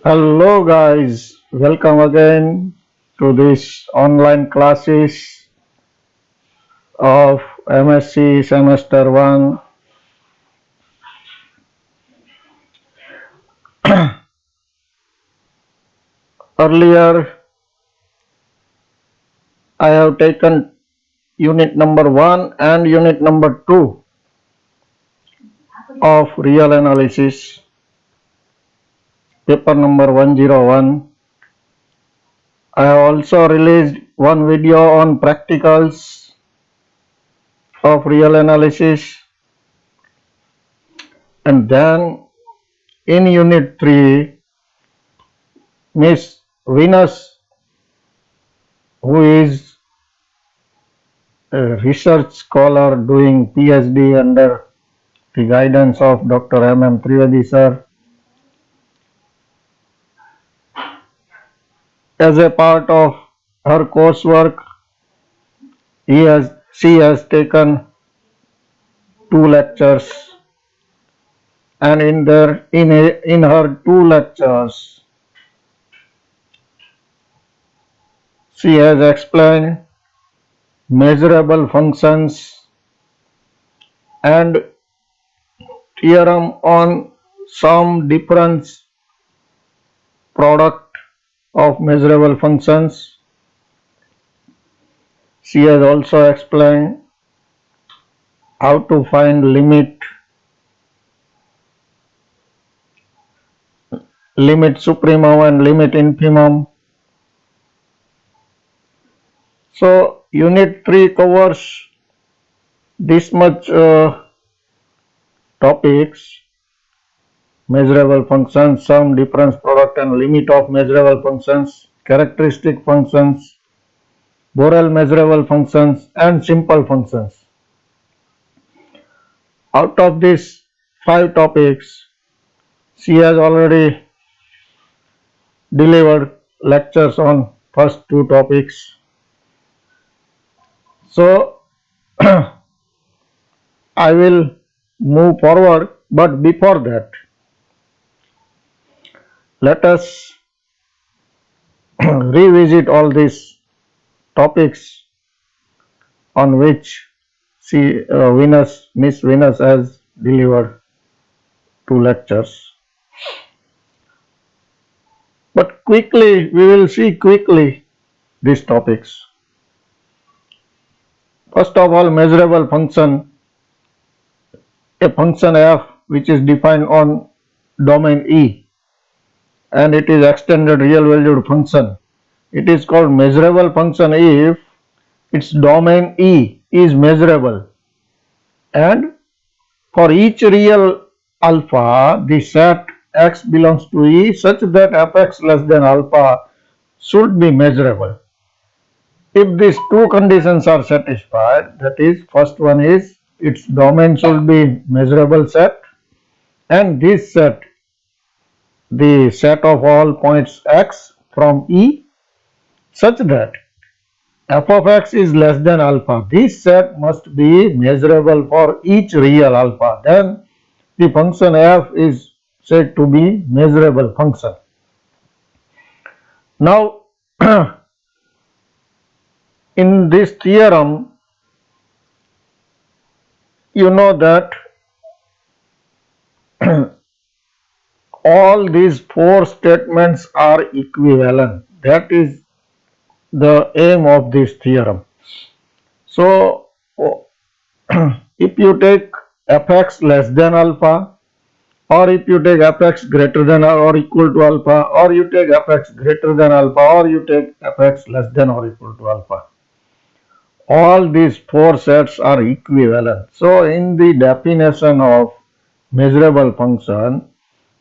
Hello guys, welcome again to this online classes of MSc semester 1. Earlier I have taken unit number 1 and unit number 2 of real analysis, paper number 101. I have also released one video on practicals of real analysis, and then in unit 3 Miss Venus, who is a research scholar doing PhD under the guidance of Dr. M. Trivedi sir, as a part of her coursework, she has taken 2 lectures, and in her 2 lectures, she has explained measurable functions and theorem on some difference product of measurable functions. She has also explained how to find limit supremum and limit infimum. So unit 3 covers this much topics: measurable functions, sum, difference product and limit of measurable functions, characteristic functions, Borel measurable functions and simple functions. Out of these 5 topics, she has already delivered lectures on first 2 topics. So I will move forward, but before that, let us revisit all these topics on which Miss Venus has delivered 2 lectures. But quickly, we will see quickly these topics. First of all, measurable function, a function f which is defined on domain E, and it is extended real valued function. It is called measurable function if its domain E is measurable, and for each real alpha the set x belongs to E such that fx less than alpha should be measurable. If these 2 conditions are satisfied, that is, first one is its domain should be measurable set, and this set, the set of all points x from E, such that f of x is less than alpha. This set must be measurable for each real alpha. Then the function f is said to be measurable function. Now in this theorem, you know that all these 4 statements are equivalent. That is the aim of this theorem. So if you take fx less than alpha, or if you take fx greater than or equal to alpha, or you take fx greater than alpha, or you take fx less than or equal to alpha, all these 4 sets are equivalent. So in the definition of measurable function,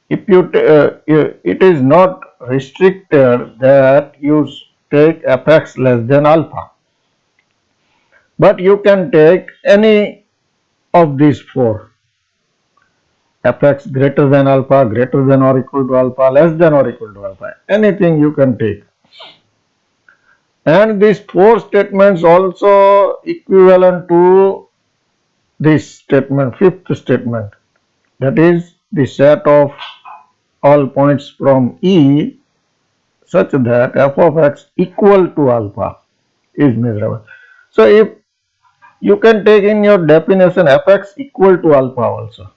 if you it is not restricted that you take fx less than alpha, but you can take any of these 4: fx greater than alpha, greater than or equal to alpha, less than or equal to alpha, anything you can take. And these 4 statements also equivalent to this statement, 5th statement, that is the set of all points from E such that f of x equal to alpha is measurable. So if you can take in your definition fx equal to alpha also.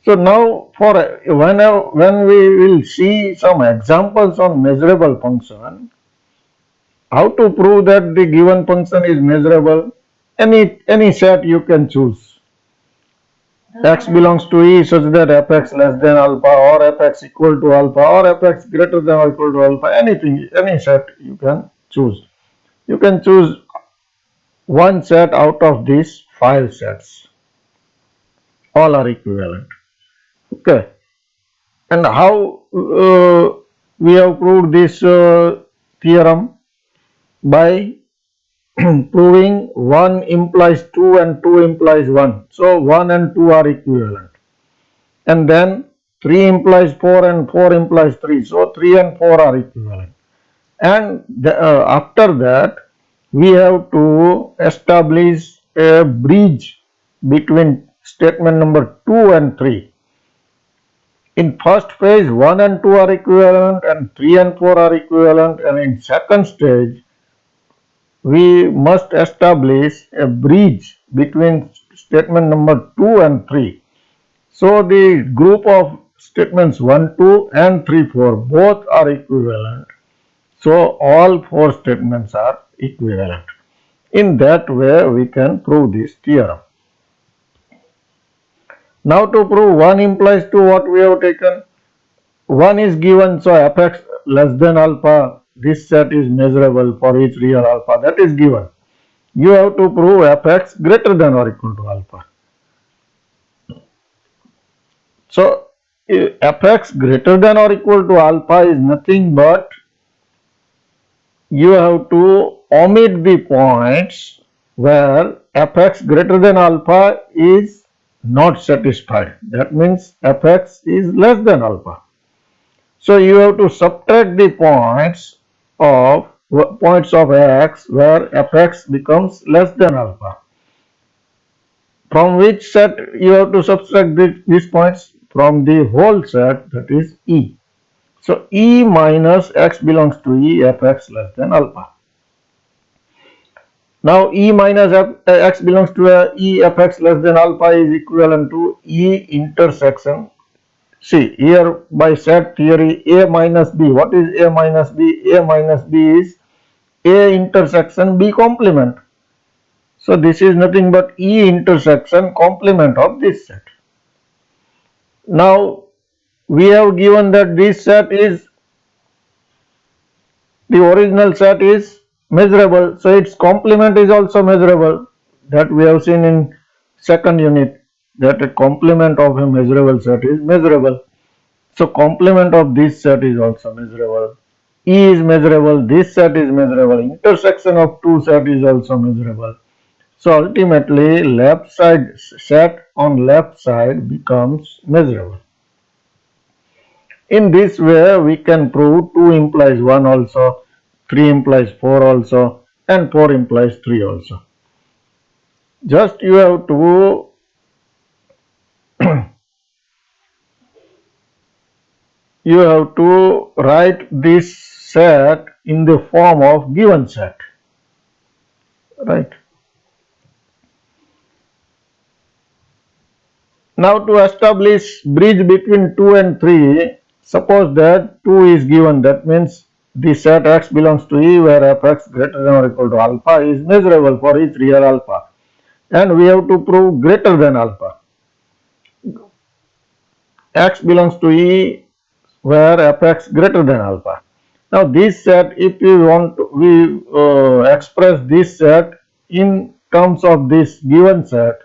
So now for when we will see some examples on measurable function, how to prove that the given function is measurable, any set you can choose. X belongs to E such that fx less than alpha or fx equal to alpha or fx greater than or equal to alpha, anything, any set you can choose. You can choose one set out of these 5 sets. All are equivalent. Okay. And how we have proved this theorem? By proving 1 implies 2 and 2 implies 1. So 1 and 2 are equivalent. And then 3 implies 4 and 4 implies 3. So 3 and 4 are equivalent. And after that, we have to establish a bridge between statement number 2 and 3. In first phase, 1 and 2 are equivalent and 3 and 4 are equivalent, and in second stage, we must establish a bridge between statement number 2 and 3. So the group of statements 1, 2 and 3, 4 both are equivalent. So all 4 statements are equivalent. In that way, we can prove this theorem. Now to prove 1 implies 2, what we have taken? 1 is given, so fx less than alpha, this set is measurable for each real alpha, that is given. You have to prove fx greater than or equal to alpha. So fx greater than or equal to alpha is nothing but you have to omit the points where fx greater than alpha is not satisfied. That means fx is less than alpha. So you have to subtract the points of x where fx becomes less than alpha. From which set you have to subtract these points? From the whole set, that is E. So E minus x belongs to E, fx less than alpha. Now E minus x belongs to E, fx less than alpha is equivalent to E intersection. See, here by set theory, A minus B. What is A minus B? A minus B is A intersection B complement. So this is nothing but E intersection complement of this set. Now we have given that this set is, the original set is measurable, so its complement is also measurable. That we have seen in second unit, that a complement of a measurable set is measurable. So complement of this set is also measurable. E is measurable, this set is measurable, intersection of two sets is also measurable. So ultimately left side set on left side becomes measurable. In this way we can prove 2 implies 1 also, 3 implies 4 also, and 4 implies 3 also. Just you have to write this set in the form of given set, right? Now to establish bridge between 2 and 3, suppose that 2 is given, that means the set x belongs to E where fx greater than or equal to alpha is measurable for each real alpha, and we have to prove greater than alpha. X belongs to E where fx greater than alpha. Now this set, if we want to, we express this set in terms of this given set,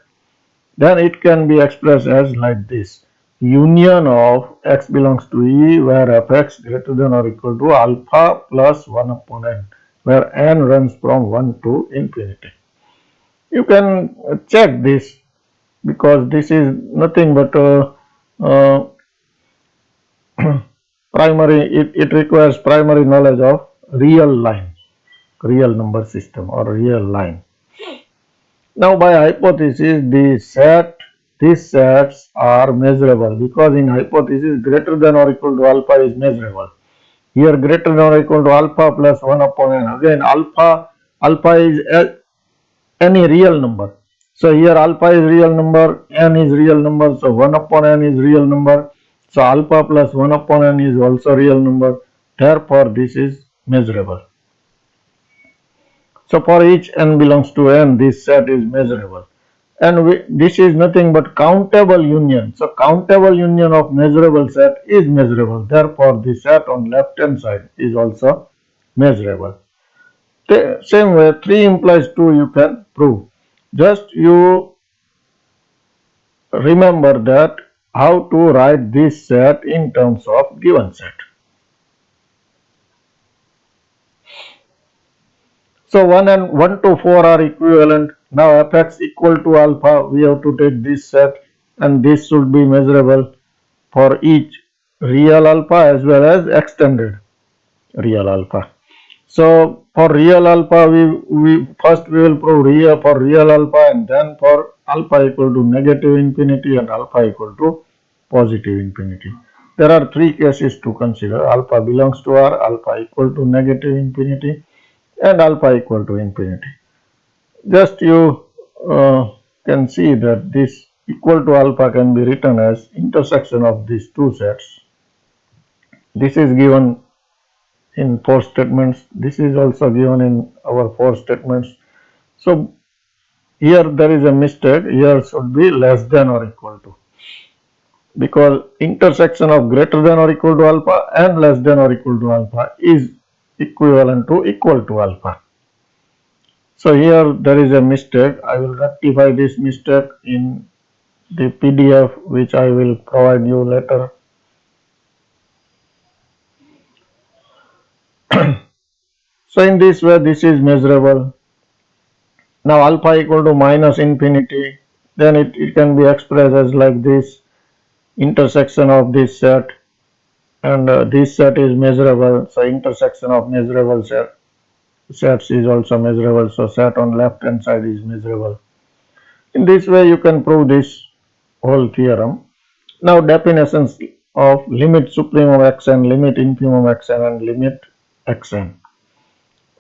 then it can be expressed as like this: union of x belongs to E where fx greater than or equal to alpha plus 1 upon n, where n runs from 1 to infinity. You can check this because this is nothing but primary, it requires primary knowledge of real line, real number system or real line. Now by hypothesis, the these sets are measurable, because in hypothesis greater than or equal to alpha is measurable. Here greater than or equal to alpha plus 1 upon n. Again alpha is any real number. So here alpha is real number, n is real number, so 1 upon n is real number. So alpha plus 1 upon n is also real number. Therefore this is measurable. So for each n belongs to n, this set is measurable. And this is nothing but countable union. So countable union of measurable set is measurable. Therefore the set on left hand side is also measurable. The same way 3 implies 2 you can prove. Just you remember that how to write this set in terms of given set. So 1 to 4 are equivalent. Now fx equal to alpha, we have to take this set, and this should be measurable for each real alpha as well as extended real alpha. So for real alpha, we first will prove for real alpha, and then for alpha equal to negative infinity and alpha equal to positive infinity. There are 3 cases to consider: alpha belongs to R, alpha equal to negative infinity, and alpha equal to infinity. Just you can see that this equal to alpha can be written as intersection of these two sets. This is given in 4 statements. This is also given in our 4 statements. So here there is a mistake. Here should be less than or equal to, because intersection of greater than or equal to alpha and less than or equal to alpha is equivalent to equal to alpha. So here there is a mistake. I will rectify this mistake in the PDF which I will provide you later. So in this way this is measurable. Now alpha equal to minus infinity, then it can be expressed as like this: intersection of this set and this set is measurable. So intersection of measurable sets is also measurable. So set on left hand side is measurable. In this way you can prove this whole theorem. Now definitions of limit supremum xn, limit infimum xn, and limit xn.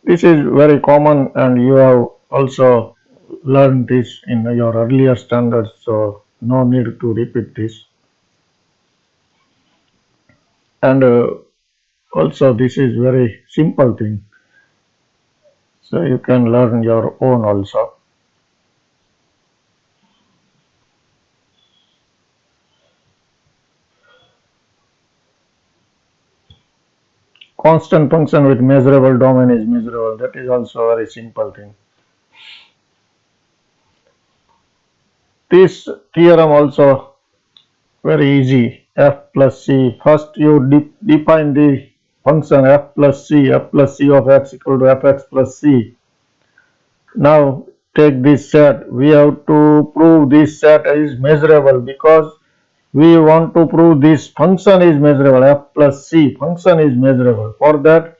This is very common and you have also learned this in your earlier standards, so no need to repeat this. And also this is very simple thing, so you can learn your own also. Constant function with measurable domain is measurable. That is also a very simple thing. This theorem also very easy. F plus c. First you define the function f plus c of x equal to fx plus c. Now take this set. We have to prove this set is measurable, because we want to prove this function is measurable. F plus c function is measurable. For that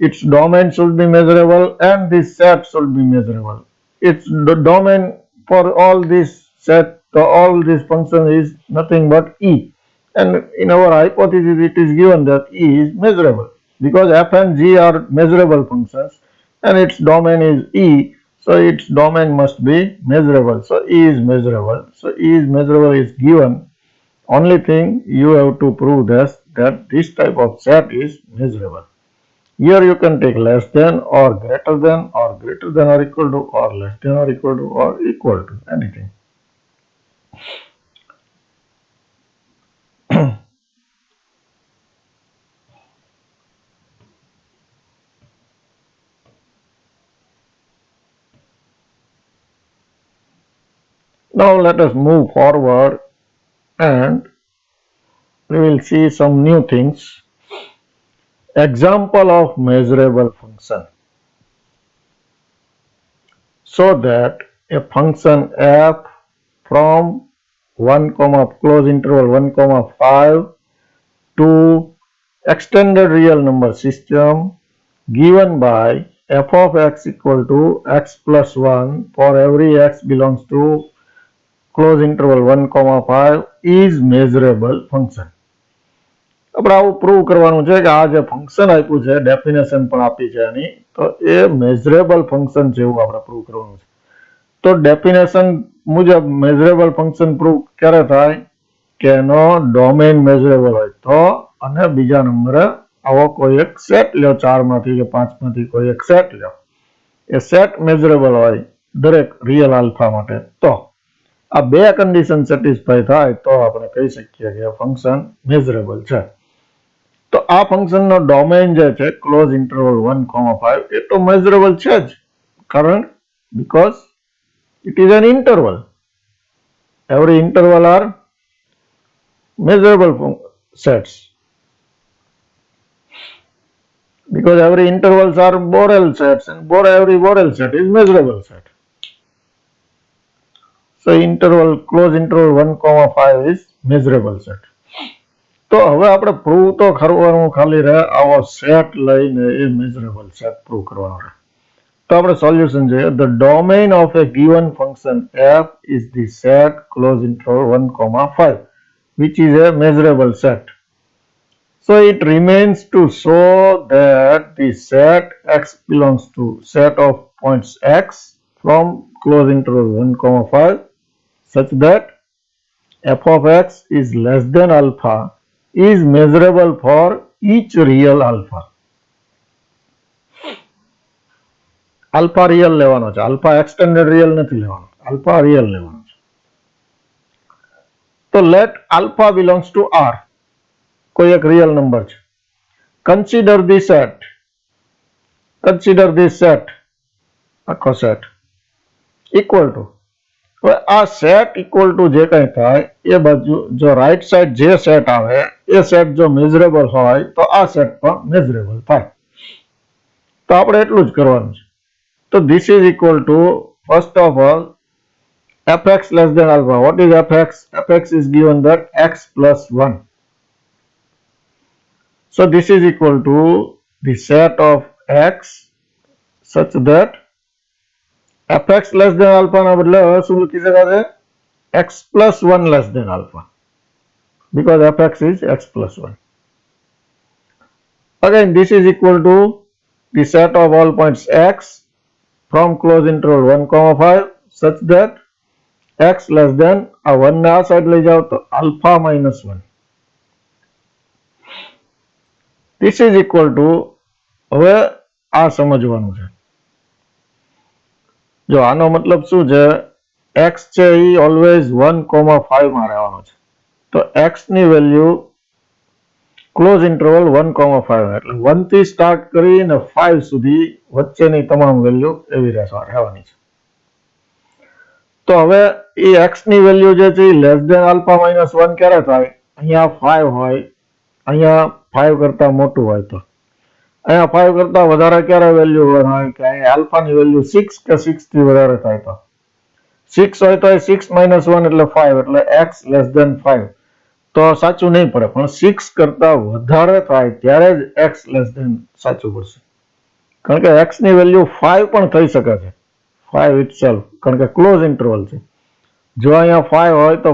its domain should be measurable and this set should be measurable. Its domain for all this set, all this function is nothing but E, and in our hypothesis it is given that E is measurable, because f and g are measurable functions and its domain is E, so its domain must be measurable. So E is measurable. So E is measurable is given. Only thing you have to prove that this type of set is measurable. Here you can take less than or greater than or greater than or equal to or less than or equal to or equal to anything. Now let us move forward and we will see some new things. Example of measurable function. So that a function f from 1 close interval 1 5 to extended real number system given by f of x equal to x plus 1 for every x belongs to close interval 1,5 is measurable function. આપણે આવું prove કરવાનું છે કે આ જે function આપ્યું છે, definition પણ આપી છે એની, તો એ મેઝરેબલ ફંક્શન છે એવું આપણે પ્રૂવ કરવાનું છે. તો ડેફિનેશન મુજબ મેઝરેબલ ફંક્શન પ્રૂવ ક્યારે થાય કે એનો ડોમેઇન મેઝરેબલ હોય તો, અને બીજા નંબરે આવો કોઈ એક સેટ લ્યો, 4 માંથી કે 5 માંથી કોઈ એક સેટ લ્યો, એ સેટ મેઝરેબલ હોય દરેક રિયલ આલ્ફા માટે, તો આ બે કન્ડિશન સેટિસ્ફાય થાય તો આપણે કહી શકીએ કે ફંક્શન મેઝરેબલ છે. તો આ ફંક્શનનો ડોમેઇન જે છે ક્લોઝ ઇન્ટરવલ 1,5 એ તો મેઝરેબલ છે જ, કારણ because it is an interval. Every interval are measurable sets because every intervals are Borel sets and every Borel set is measurable set. So close interval 1,5 is measurable set. તો હવે આપણે prove તો કરવાનું ખાલી રહે આવો સેટ લઈને એ મેઝરેબલ set prove કરવાનો રહે. તો આપણે સોલ્યુશન જોઈએ. The domain of a given function f is the set close interval 1,5 which is a measurable set. So it remains to show that the set x belongs to set of points x from close interval 1,5 such that f of x is less than alpha is measurable for each real alpha. Alpha real લેવાનો છે, alpha extended real નથી લેવાનો, alpha real લેવાનો છે. તો let alpha belongs to R, કોઈ એક real number છે. Consider this set, આખો set equal to, હવે આ સેટ ઇક્વલ ટુ જે કંઈ થાય એ બાજુ જો રાઈટ સાઈડ જે સેટ આવે એ સેટ જો મેઝરેબલ હોય તો આ સેટ પણ મેઝરેબલ થાય. તો આપણે એટલું જ કરવાનું છે. તો this is equal to first of all fx less than alpha. What is fx? Fx is given that x plus 1. So this is equal to the set of x such that fx less than alpha ના બદલે હવે શું લખી શકાશે? x plus 1 less than alpha because fx is x plus 1. Again this is equal to the set of all points x from close interval 1,5 such that x less than આ 1 ને આ side લઈ જાઓ તો alpha minus 1. This is equal to, હવે આ સમજવાનું છે. જો આનો મતલબ શું છે, x છે એ ઓલવેઝ 1,5 માં રહેવાનો છે. તો x ની વેલ્યુ ક્લોઝ ઇન્ટરવલ 1,5 એટલે 1 થી સ્ટાર્ટ કરીને 5 સુધી વચ્ચેની તમામ વેલ્યુ એવી રહેવાની છે. તો હવે એ x ની વેલ્યુ જે છે એ લેસ ધેન આલ્ફા માઇનસ 1 ક્યારે થાય? અહીંયા 5 હોય, અહીંયા 5 કરતા મોટું હોય તો, અહીંયા 5 કરતા વધારે ક્યારે વેલ્યુ હોય કે અહીંયા આલ્ફાની વેલ્યુ 6 કે 6 થી વધારે થાય તો 6 હોય તો 6 minus 1 એટલે 5 એટલે x less than 5 તો સાચું નહીં પડે, પણ 6 કરતા વધારે થાય ત્યારે જ x less than સાચું પડશે, કારણ કે x ની વેલ્યુ 5 પણ થઈ શકે છે, 5 itself, કારણ કે ક્લોઝ ઇન્ટરવલ છે. જો અહીંયા 5 હોય તો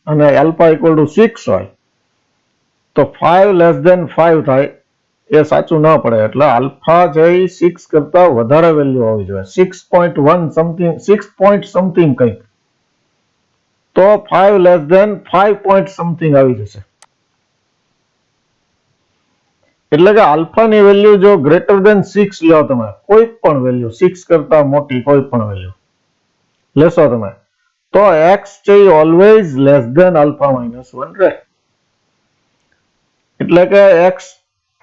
અને આલ્ફા ઇક્વલ ટુ 6 હોય તો 5 less than 5 થાય એ સાચું ન પડે, એટલે આલ્ફા છે એ 6 કરતા વધારે વેલ્યુ હોવી જોઈએ, 6.1 સમથિંગ, 6 પોઈન્ટ સમથિંગ કંઈક, તો 5 લેસ ધેન 5 પોઈન્ટ સમથિંગ આવી જશે. એટલે કે આલ્ફાની વેલ્યુ જો ગ્રેટર ધેન 6 લ્યો તમે, કોઈ પણ વેલ્યુ 6 કરતા મોટી કોઈ પણ વેલ્યુ લેશો તમે, તો x છે એ always less than alpha minus 1 રહે. એટલે કે x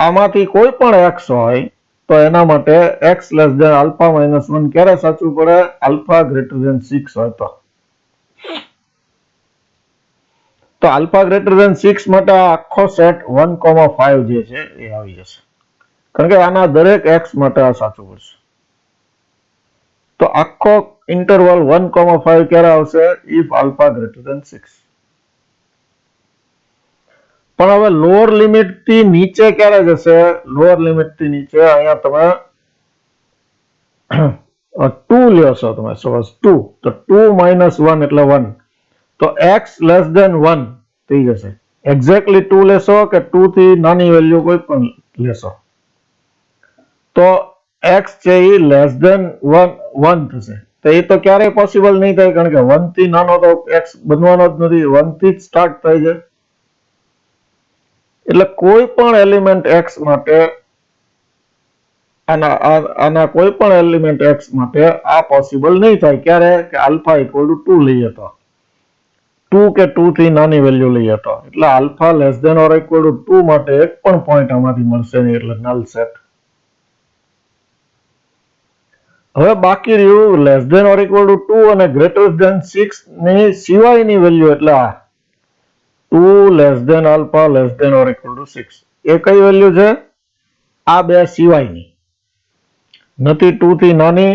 આમાંથી કોઈ પણ x હોય તો એના માટે x less than alpha minus 1 ક્યારે સાચું પડે? આલ્ફા ગ્રેટર ધેન 6 હોય તો. તો આલ્ફા ગ્રેટર ધેન 6 માટે આખો સેટ 1,5 જે છે એ આવી જશે, કારણ કે આના દરેક x માટે આ સાચું પડશે. તો આખો ઇન્ટરવલ 1,5 ક્યારે આવશે? If alpha greater than 6. પણ હવે લોઅર લિમિટ થી નીચે ક્યારે જશે? લોઅર લિમિટ થી નીચે અહીંયા તમે 2 લ્યો છો તમે, સપોઝ 2, તો 2 minus 1 એટલે 1, તો x લેસ ધેન 1 થઈ જશે. એક્ઝેક્ટલી 2 લેશો કે 2 થી નાની વેલ્યુ કોઈ પણ લેશો તો x છે એ લેસ ધેન 1 થશે. તો એ તો ક્યારેય પોસિબલ નહીં થાય કારણ કે 1 થી નાનો તો x બનવાનો જ નથી, 1 થી જ સ્ટાર્ટ થાય છે. એટલે કોઈ પણ એલિમેન્ટ x માટે આના કોઈ પણ એલિમેન્ટ x માટે આ પોસિબલ નહીં થાય. ક્યારે? કે આલ્ફા ઇક્વલ ટુ 2 લઈએ તો, 2 કે 2 થી નાની વેલ્યુ લઈએ તો. એટલે alpha less than or equal to 2 માટે એક પણ પોઈન્ટ આમાંથી મળશે નહીં, એટલે નલ સેટ. હવે બાકી રહ્યું less than or equal to 2 અને ગ્રેટર ધેન 6 ની સિવાયની વેલ્યુ, એટલે આ 2 less than alpha less than or equal to 6. એ કઈ વેલ્યુ છે? આ બે સિવાયની નથી. 2 થી નાની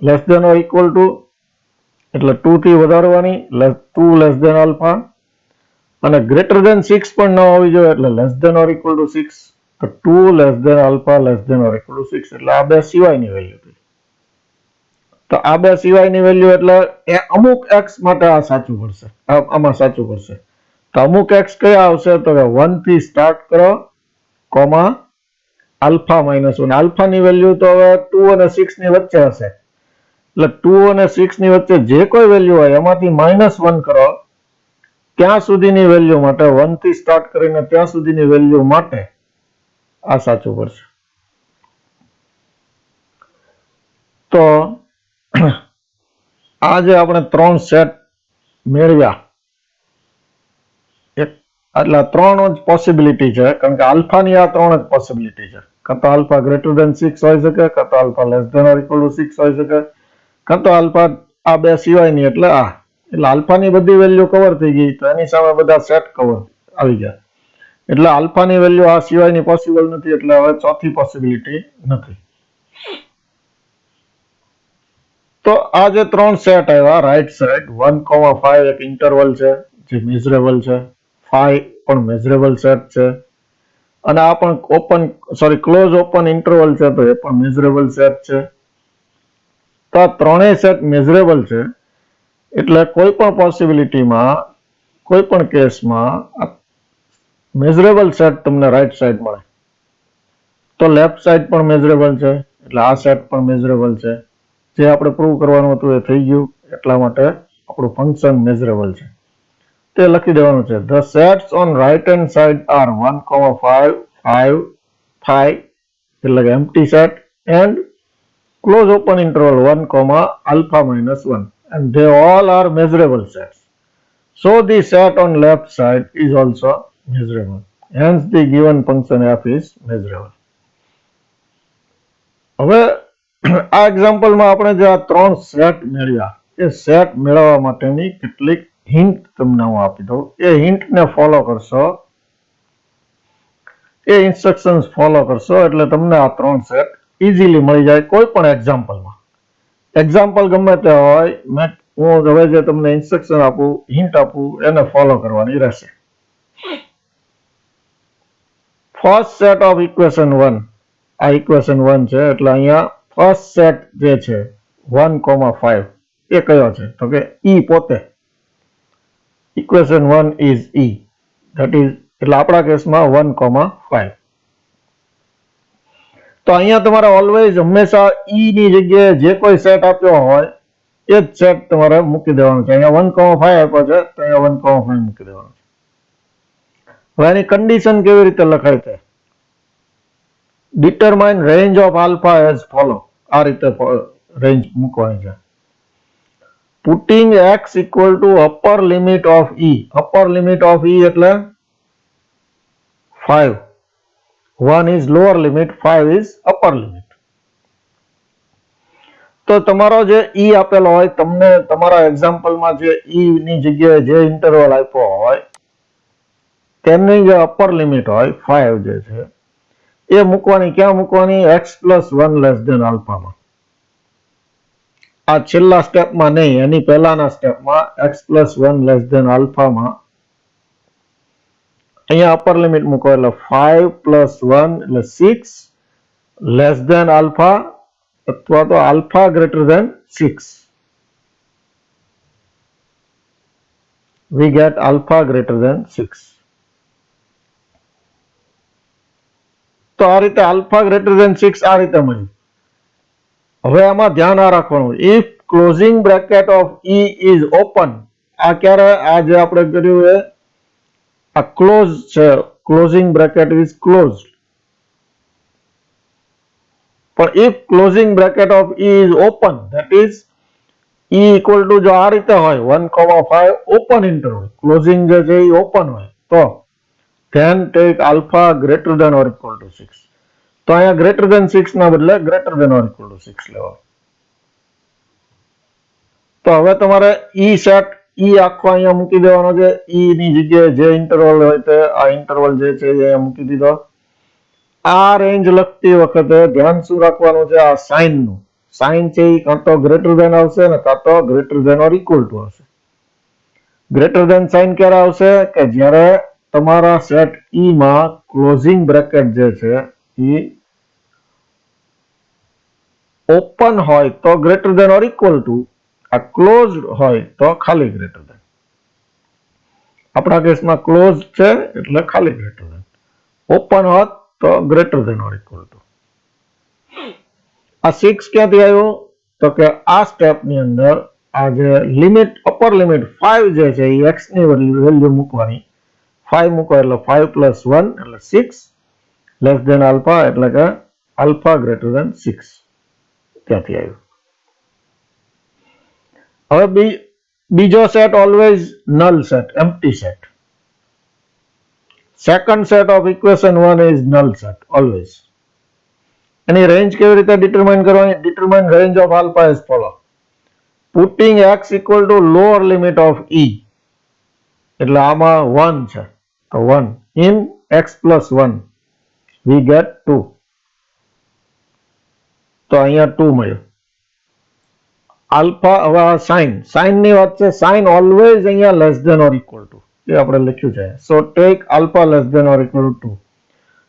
less than or equal to એટલે 2 થી વધારવાની 2 લેસ ધેન આલ્ફા, અને ગ્રેટર ધેન 6 પણ ન હોવી જોઈએ એટલે less than or equal to 6. તો 2 less than alpha less than or equal to 6 એટલે આ બે સિવાયની વેલ્યુ થઈ. તો આ બે સિવાયની વેલ્યુ એટલે એ અમુક x માટે આ સાચું પડશે, આમાં સાચું પડશે. તો અમુક x કયા આવશે? તો કે 1 થી સ્ટાર્ટ કરો કોમા આલ્ફા -1. આલ્ફાની વેલ્યુ તો હવે 2 અને 6 ની વચ્ચે હશે. એટલે 2 અને 6 ની વચ્ચે જે કોઈ વેલ્યુ હોય એમાંથી -1 કરો ત્યાં સુધીની વેલ્યુ માટે, 1 થી સ્ટાર્ટ કરીને ત્યાં સુધીની વેલ્યુ માટે આ સાચું પડશે. તો આ જે આપણે 3 સેટ મેળવ્યા, એટલે 3 જ પોસિબિલિટી છે કારણ કે આલ્ફાની આ 3 જ પોસિબિલિટી છે. કાં તો આલ્ફા ગ્રેટર ધેન 6 હોઈ શકે, કાં તો alpha less than or equal to 6 હોઈ શકે, કાં તો આલ્ફા આ બે સિવાયની એટલે આ. એટલે આલ્ફાની બધી વેલ્યુ કવર થઈ ગઈ તો એની સામે બધા સેટ કવર આવી ગયા. એટલે આલ્ફાની વેલ્યુ આ સિવાયની પોસિબલ નથી, એટલે હવે ચોથી પોસિબિલિટી નથી. તો આ જે 3 સેટ આવ્યા રાઈટ સાઈડ, 1,5 એક ઇન્ટરવલ છે જે મેઝરેબલ છે, 5 પણ મેઝરેબલ સેટ છે, અને આ પણ ક્લોઝ ઓપન ઇન્ટરવલ છે તો એ પણ મેઝરેબલ સેટ છે. તો આ ત્રણેય સેટ મેઝરેબલ છે એટલે કોઈ પણ પોસિબિલિટીમાં, કોઈ પણ કેસમાં મેઝરેબલ સેટ તમને રાઈટ સાઈડ મળે. તો લેફ્ટ સાઈડ પણ મેઝરેબલ છે એટલે આ સેટ પણ મેઝરેબલ છે. જે આપણે પ્રૂવ કરવાનું હતું એ થઈ ગયું, એટલા માટે આપણું ફંક્શન મેઝરેબલ છે તે લખી દેવાનું છે. The sets on right hand side are 1,5, 5, 5 એટલે કે empty set, and close open interval 1, alpha -1, and they all are measurable sets. So the set on left side is also measurable. Hence the given function f is measurable. હવે આ એક્ઝામ્પલમાં આપણે જે આ 3 set મેળવ્યા એ set મેળવવા માટેની કેટલીક hint તમને હું આપી દઉં. એ હિન્ટને ફોલો કરશો, એ ઇન્સ્ટ્રક્શન્સ ફોલો કરશો એટલે તમને આ 3 સેટ ઇઝીલી મળી જાય કોઈ પણ એક્ઝામ્પલમાં. એક્ઝામ્પલ ગમે તે હોય, હું હવે જે તમને ઇન્સ્ટ્રક્શન આપું, હિન્ટ આપું એને ફોલો કરવાની રહેશે. ફર્સ્ટ સેટ ઓફ ઇક્વેશન 1, આ ઇક્વેશન 1 છે એટલે અહીંયા ફર્સ્ટ સેટ જે છે 1,5 એ કયો છે? તો કે E પોતે. Equation 1 is E, that is એટલે આપણા કેસમાં 1,5. તો અહીંયા તમારે ઓલવેઝ હંમેશા ઈ ની જગ્યાએ જે કોઈ સેટ આપ્યો હોય એ જ સેટ તમારે મૂકી દેવાનું છે. અહીંયા 1,5 આપ્યો છે તો અહીંયા 1,5 મૂકી દેવાનું છે. હવે એની કન્ડિશન કેવી રીતે લખાય છે? Determine range of alpha as follow, આ રીતે રેન્જ મૂકવાની છે. Putting x equal to upper limit of E, upper limit of E એટલે 5, 1 is lower limit, 5 is upper limit. તો તમારો જે E આપેલો હોય, તમને તમારા એક્ઝામ્પલમાં જે E ની જગ્યાએ જે ઇન્ટરવલ આપ્યો હોય તેમની જે અપર લિમિટ હોય 5 જે છે એ મૂકવાની. ક્યાં મૂકવાની? x+1 less than આલ્ફામાં. આ છેલ્લા સ્ટેપમાં નહીં, એની પહેલાના સ્ટેપમાં x+1 લેસ ધેન આલ્ફામાં અહીંયા અપર લિમિટ મૂકો એટલે 5+1 એટલે 6 લેસ ધેન આલ્ફા અથવા તો alpha greater than 6. we get alpha greater than 6. તો આ રીતે alpha greater than 6 આ રીતે મળ્યું. હવે આમાં ધ્યાન આ રાખવાનું, if closing bracket of E is open, આ ક્યારે આ જે આપણે કર્યું એ આ ક્લોઝ છે, closing bracket is closed. પણ if closing bracket of E is open, that is E equal to જો આ રીતે હોય 1,5 open interval, closing જે છે એ open હોય તો then take alpha greater than or equal to 6. તો અહીંયા greater than 6 ના બદલે greater than or equal to 6 લેવા. તો હવે તમારે E સેટ E આખો અહીંયા મૂકી દેવાનો છે. E ની જગ્યાએ જે ઇન્ટરવલ હોય તે આ ઇન્ટરવલ જે છે એ અહીંયા મૂકી દીધો. આ રેન્જ લખતી વખતે ધ્યાન શું રાખવાનું છે, આ સાઇન નું. સાઇન છે એ કાં તો ગ્રેટર ધેન આવશે ને કાં તો greater than or equal to આવશે. ગ્રેટર ધેન સાઇન ક્યારે આવશે કે જ્યારે તમારા સેટ E માં ક્લોઝિંગ બ્રેકેટ જે છે એ ઓપન હોય તો greater than or equal to, આ ક્લોઝડ હોય તો ખાલી ગ્રેટર ધેન. આપણા કેસમાં ક્લોઝ છે એટલે ખાલી ગ્રેટર ધેન. ઓપન હોત તો greater than or equal to. આ 6 ક્યાંથી આવ્યું તો કે આ સ્ટેપની અંદર આ જે લિમિટ અપર લિમિટ 5 જે છે એ x ની વેલ્યુ મૂકવાની. 5 મૂકો એટલે 5 પ્લસ 1 એટલે 6 લેસ ધેન આલ્ફા એટલે કે આલ્ફા ગ્રેટર ધેન 6 ત્યાંથી આવ્યું. હવે બીજો set always null set, empty set. Second set of equation 1 is null set always. Any range કેવી રીતે ડિટરમાઇન કરવાની? Determine range of alpha as follow. Putting x equal to lower limit of E, એટલે આમાં 1 છે તો 1 in x plus 1 we get 2. તો અહીંયા 2 મળ્યો. આલ્ફા હવે આ સાઇન ની વાત છે. સાઇન ઓલવેઝ અહીંયા less than or equal to એ આપણે લખ્યું છે. So take alpha less than or equal to 2.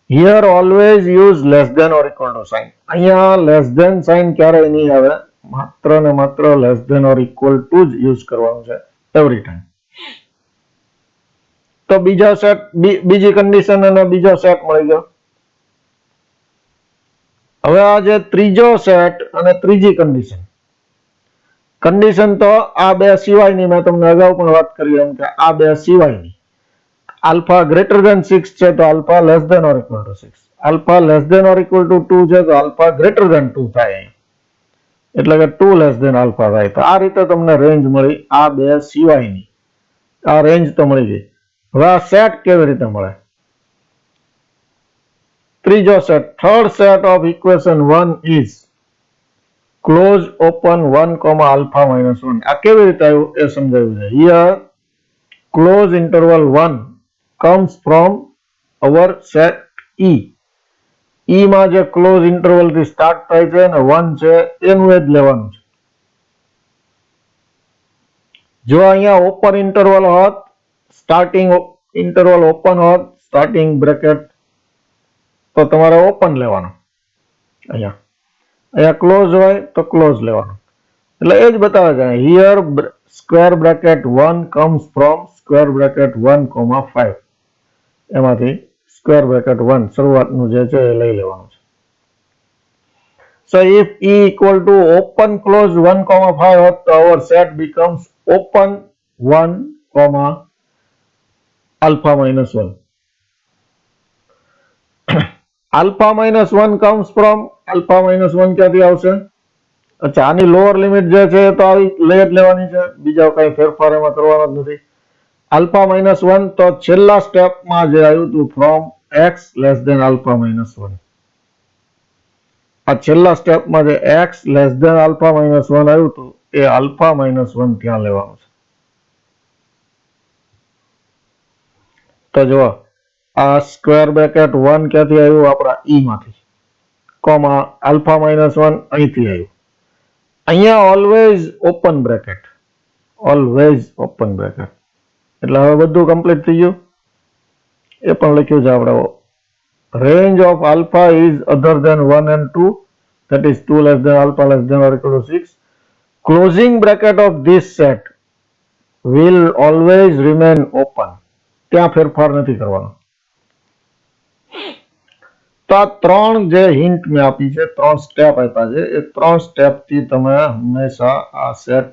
Here always use less than or equal to sign. અહીંયા લેસ ધેન સાઇન ક્યારેય નહીં આવે, માત્ર ને માત્ર less than or equal to જ યુઝ કરવાનું છે એવરી ટાઈમ. તો બીજા સેટ, બીજી કન્ડિશન અને બીજો સેટ મળી ગયો. હવે આ જે ત્રીજો સેટ અને ત્રીજી કન્ડિશન. કન્ડિશન તો આ બે સિવાયની મેં તમને અગાઉ પણ વાત કરી એમ કે આ બે સિવાયની. આલ્ફા ગ્રેટર ધેન 6 છે તો alpha less than or equal to 6. Alpha less than or equal to 2 છે તો આલ્ફા ગ્રેટર ધેન 2 થાય, એટલે કે 2 લેસ ધેન આલ્ફા થાય. તો આ રીતે તમને રેન્જ મળી આ બે સિવાયની. આ રેન્જ તો મળી ગઈ. હવે આ સેટ કેવી રીતે મળે? ત્રીજો set, third set of equation 1 is close open 1, alpha minus 1. આ કેવી રીતે આવ્યું એ સમજાવ્યું છે. Here close interval 1 comes from our set E. E માં જે ક્લોઝ ઇન્ટરવલ થી સ્ટાર્ટ થાય છે ને 1 છે એનું જ લેવાનું છે. જો અહીંયા ઓપન ઇન્ટરવલ હોત, સ્ટાર્ટિંગ ઇન્ટરવલ ઓપન હોત, સ્ટાર્ટિંગ બ્રેકેટ, તો તમારે ઓપન લેવાનો. અહીંયા ક્લોઝ હોય તો ક્લોઝ લેવાનો. એટલે એ જ બતાવે છે. Here square bracket 1 comes from square bracket 1,5. એમાંથી સ્ક્વેર બ્રેકેટ 1 શરૂઆતનું જે છે એ લઈ લેવાનું છે. સો if E equal to open close 1,5 હોત તો our set becomes open 1, alpha minus 1. alpha minus 1 comes from alpha minus 1 ક્યાંથી આવશે? અચ્છા, આની લોઅર લિમિટ જે છે તો આવી લઈ જ લેવાની છે, બીજા કઈ ફેરફાર એમાં કરવાનો જ નથી. આલ્ફા માઇનસ 1 તો છેલ્લા સ્ટેપમાં જે આવ્યું હતું from x less than alpha minus 1. આ છેલ્લા સ્ટેપમાં જે x less than alpha minus 1 આવ્યું હતું એ આલ્ફા માઇનસ 1 ત્યાં લેવાનું છે. તો જુઓ, આ સ્ક્વેર બ્રેકેટ 1 ક્યાંથી આવ્યું? આપણા E માંથી, કોમા આલ્ફા માઇનસ 1 અહીંથી આવ્યું. અહીંયા always open bracket, always open bracket. એટલે હવે બધું કમ્પ્લીટ થઈ ગયું. એ પણ લખ્યું છે આપણે. Range of alpha is other than 1 and 2, that is 2 less than alpha less than or equal to 6. Closing bracket of this set will always remain open. ત્યાં ફેરફાર નથી કરવાનો. તો આ ત્રણ જે હિન્ટ મેં આપી છે, ત્રણ સ્ટેપ આપ્યા છે, એ ત્રણ સ્ટેપથી તમે હંમેશા આ સેટ,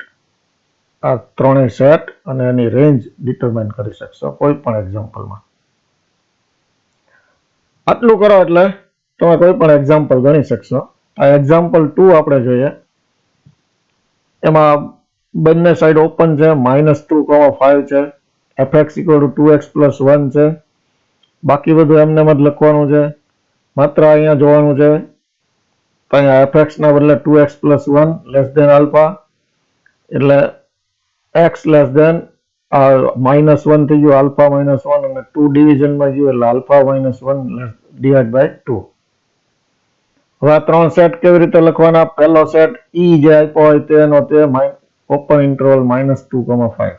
આ ત્રણેય સેટ અને એની રેન્જ ડિટરમાઇન કરી શકશો કોઈ પણ એક્ઝામ્પલમાં. આટલું કરો એટલે તમે કોઈ પણ એક્ઝામ્પલ ગણી શકશો. આ એક્ઝામ્પલ 2 આપણે જોઈએ. એમાં બંને સાઈડ ઓપન છે, -2,5 છે, fx = 2x + 1 છે. બાકી બધું એમને જ લખવાનું છે. માત્ર અહીંયા જોવાનું છે તો અહીંયા fx ના બદલે 2x + 1 > α, એટલે x -1 થઈ ગયું, α - 1, અને 2 ડિવિઝનમાં ગયું એટલે α - 1 /2. હવે આ ત્રણ સેટ કેવી રીતે લખવાના? પહેલો સેટ e જે આપ્યો હોય તેનો તે ઓપન ઇન્ટરવલ -2,5.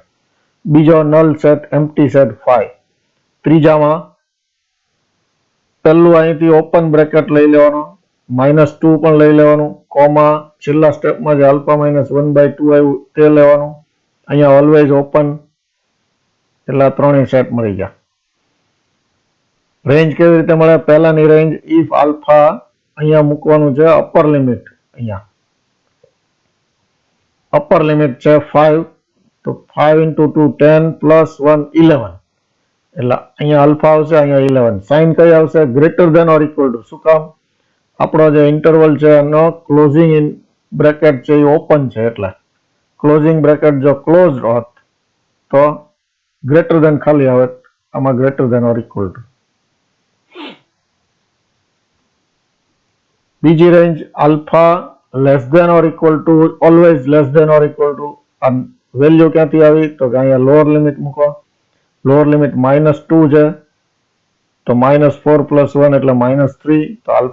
બીજો નલ સેટ, એમ્પ્ટી સેટ 5. ત્રીજામાં પહેલું અહીંથી ઓપન બ્રેકેટ લઈ લેવાનું, -2 પણ લઈ લેવાનું, કોમા છેલ્લા સ્ટેપમાં જે α - 1/2 આવ્યું તે લેવાનું. અહીંયા ઓલવેઝ ઓપન, એટલે આ ત્રણેય સેટ મળી ગયા. રેન્જ કેવી રીતે મળે? પહેલાની રેન્જ ઇફ આલ્ફા અહીંયા મૂકવાનું છે, અપર લિમિટ અહીંયા અપર લિમિટ છે 5, તો 5 × 2 10 + 1 11, એટલે અહીંયા આલ્ફા આવશે, અહીંયા 11. સાઇન કઈ આવશે? Greater than or equal to. શું કામ? આપણો જે ઇન્ટરવલ છે એનો ક્લોઝિંગ બ્રેકેટ છે એ ઓપન છે, એટલે ક્લોઝિંગ બ્રેકેટ જો ક્લોઝડ હોત તો ગ્રેટર ધેન ખાલી આવે, આમાં greater than or equal to. બીજી રેન્જ આલ્ફા <= ઓલવેઝ <= આ વેલ્યુ ક્યાંથી આવી? તો કે અહીંયા લોઅર લિમિટ મૂકો. લોઅર લિમિટ -2 છે, તો -4 + 1 એટલે -3, તો α <=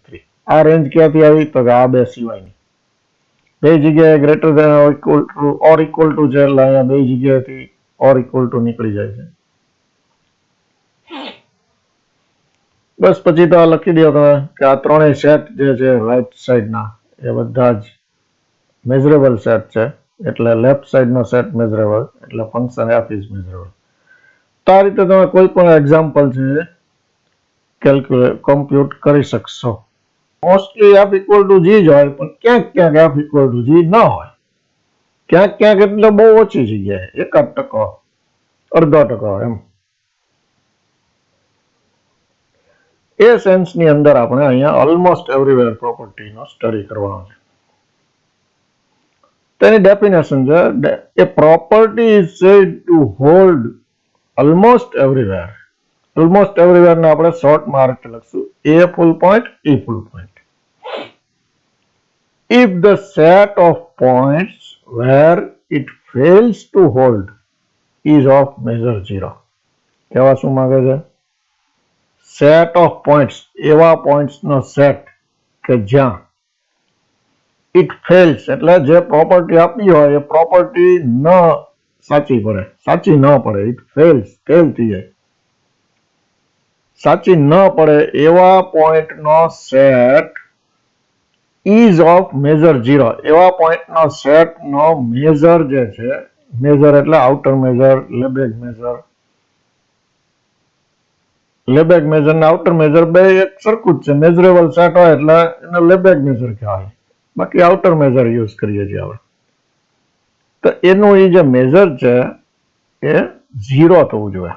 -3. આ રેન્જ ક્યાંથી આવી? તો કે આ બે સિવાયની. બે જગ્યાએ greater than or equal to છે, એટલે અહીંયા બે જગ્યાએથી ઓર ઇક્વલ ટુ નીકળી જાય છે. બસ પછી તો લખી દો તમે કે આ ત્રણેય સેટ જે છે રાઈટ સાઈડના એ બધા જ મેઝરેબલ સેટ છે, એટલે લેફ્ટ સાઈડનો સેટ મેઝરેબલ, એટલે ફંક્શન f ઇઝ મેઝરેબલ. તો આ રીતે તમે કોઈ પણ એક્ઝામ્પલ છે કોમ્પ્યુટ કરી શકશો. મોસ્ટલી f = g જ હોય, પણ ક્યાંક ક્યાંક f = g ન હોય, ક્યાંક ક્યાંક એટલે બહુ ઓછી જગ્યાએ 1% અડધો ટકો એમ. એ સેન્સની અંદર આપણે અહીંયા ઓલમોસ્ટ એવરીવેર પ્રોપર્ટીનો સ્ટડી કરવાનો છે. તેની ડેફિનેશન છે, a property is said to hold almost everywhere. Almost everywhere ને આપણે શોર્ટમાં આ રીતે લખશું, a full point e full point. If the set of points where it fails to hold is of measure 0. કહેવા શું માંગે છે? સેટ ઓફ પોઈન્ટ્સ, એવા પોઈન્ટ્સનો સેટ કે જ્યાં ઇટ ફેલ્સ, એટલે જે પ્રોપર્ટી આપી હોય એ પ્રોપર્ટી ન સાચી પડે, સાચી ન પડે, ઇટ ફેલ્સ, ફેલ થઈ જાય, સાચી ન પડે એવા પોઈન્ટનો સેટ ઇઝ ઓફ મેઝર 0. એવા પોઈન્ટનો સેટનો મેઝર જે છે, મેઝર એટલે આઉટર મેઝર, લેબેગ મેઝર. લેબેગ મેઝર ને આઉટર મેઝર બે એક સરખું જ છે. મેઝરેબલ સેટ હોય એટલે એને લેબેગ મેઝર કહેવાય, બાકી આઉટર મેઝર યુઝ કરીએ છીએ આપણે. તો એનું એ જે મેઝર છે એ 0 થવું જોઈએ.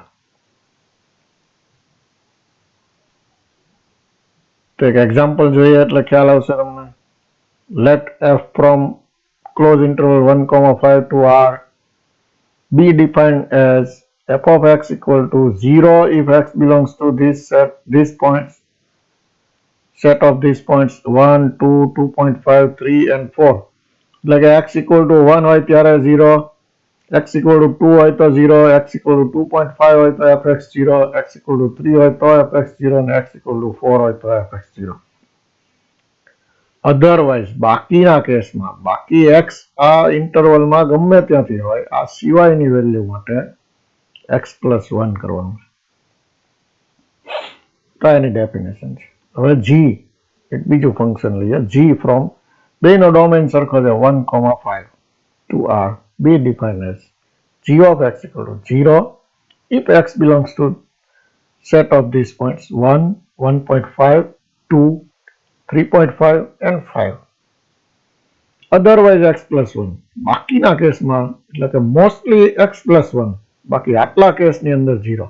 તો એક એક્ઝામ્પલ જોઈએ એટલે ખ્યાલ આવશે તમને. Let f from close interval 1,5 to r be defined as f of x = 0 if x belongs to this set, these points, set of these points 1, 2, 2.5, 3 and 4. એટલે કે x = 1 હોય ત્યારે 0, x = 2 હોય તો 0, x = 2.5 હોય તો fx 0, x = 3 હોય તો fx 0 અને x = 4 હોય તો fx 0. અધરવાઇઝ બાકીના કેસમાં, બાકી x આ ઇન્ટરવલમાં ગમે ત્યાંથી હોય, આ સિવાયની વેલ્યુ માટે x + 1 કરવાનું છે. તો એની ડેફિનેશન છે. હવે g એક બીજું ફંક્શન લઈએ, g ફ્રોમ બેનો ડોમેન સરખો છે 1,5 to r. be defined as g of x equal to 0 if x belongs to set of these points 1, 1.5, 2, 3.5 and 5. Otherwise x plus 1. બાકીના કેસમાં એટલે કે મોસ્ટલી x plus 1. બાકી આટલા કેસની અંદર 0.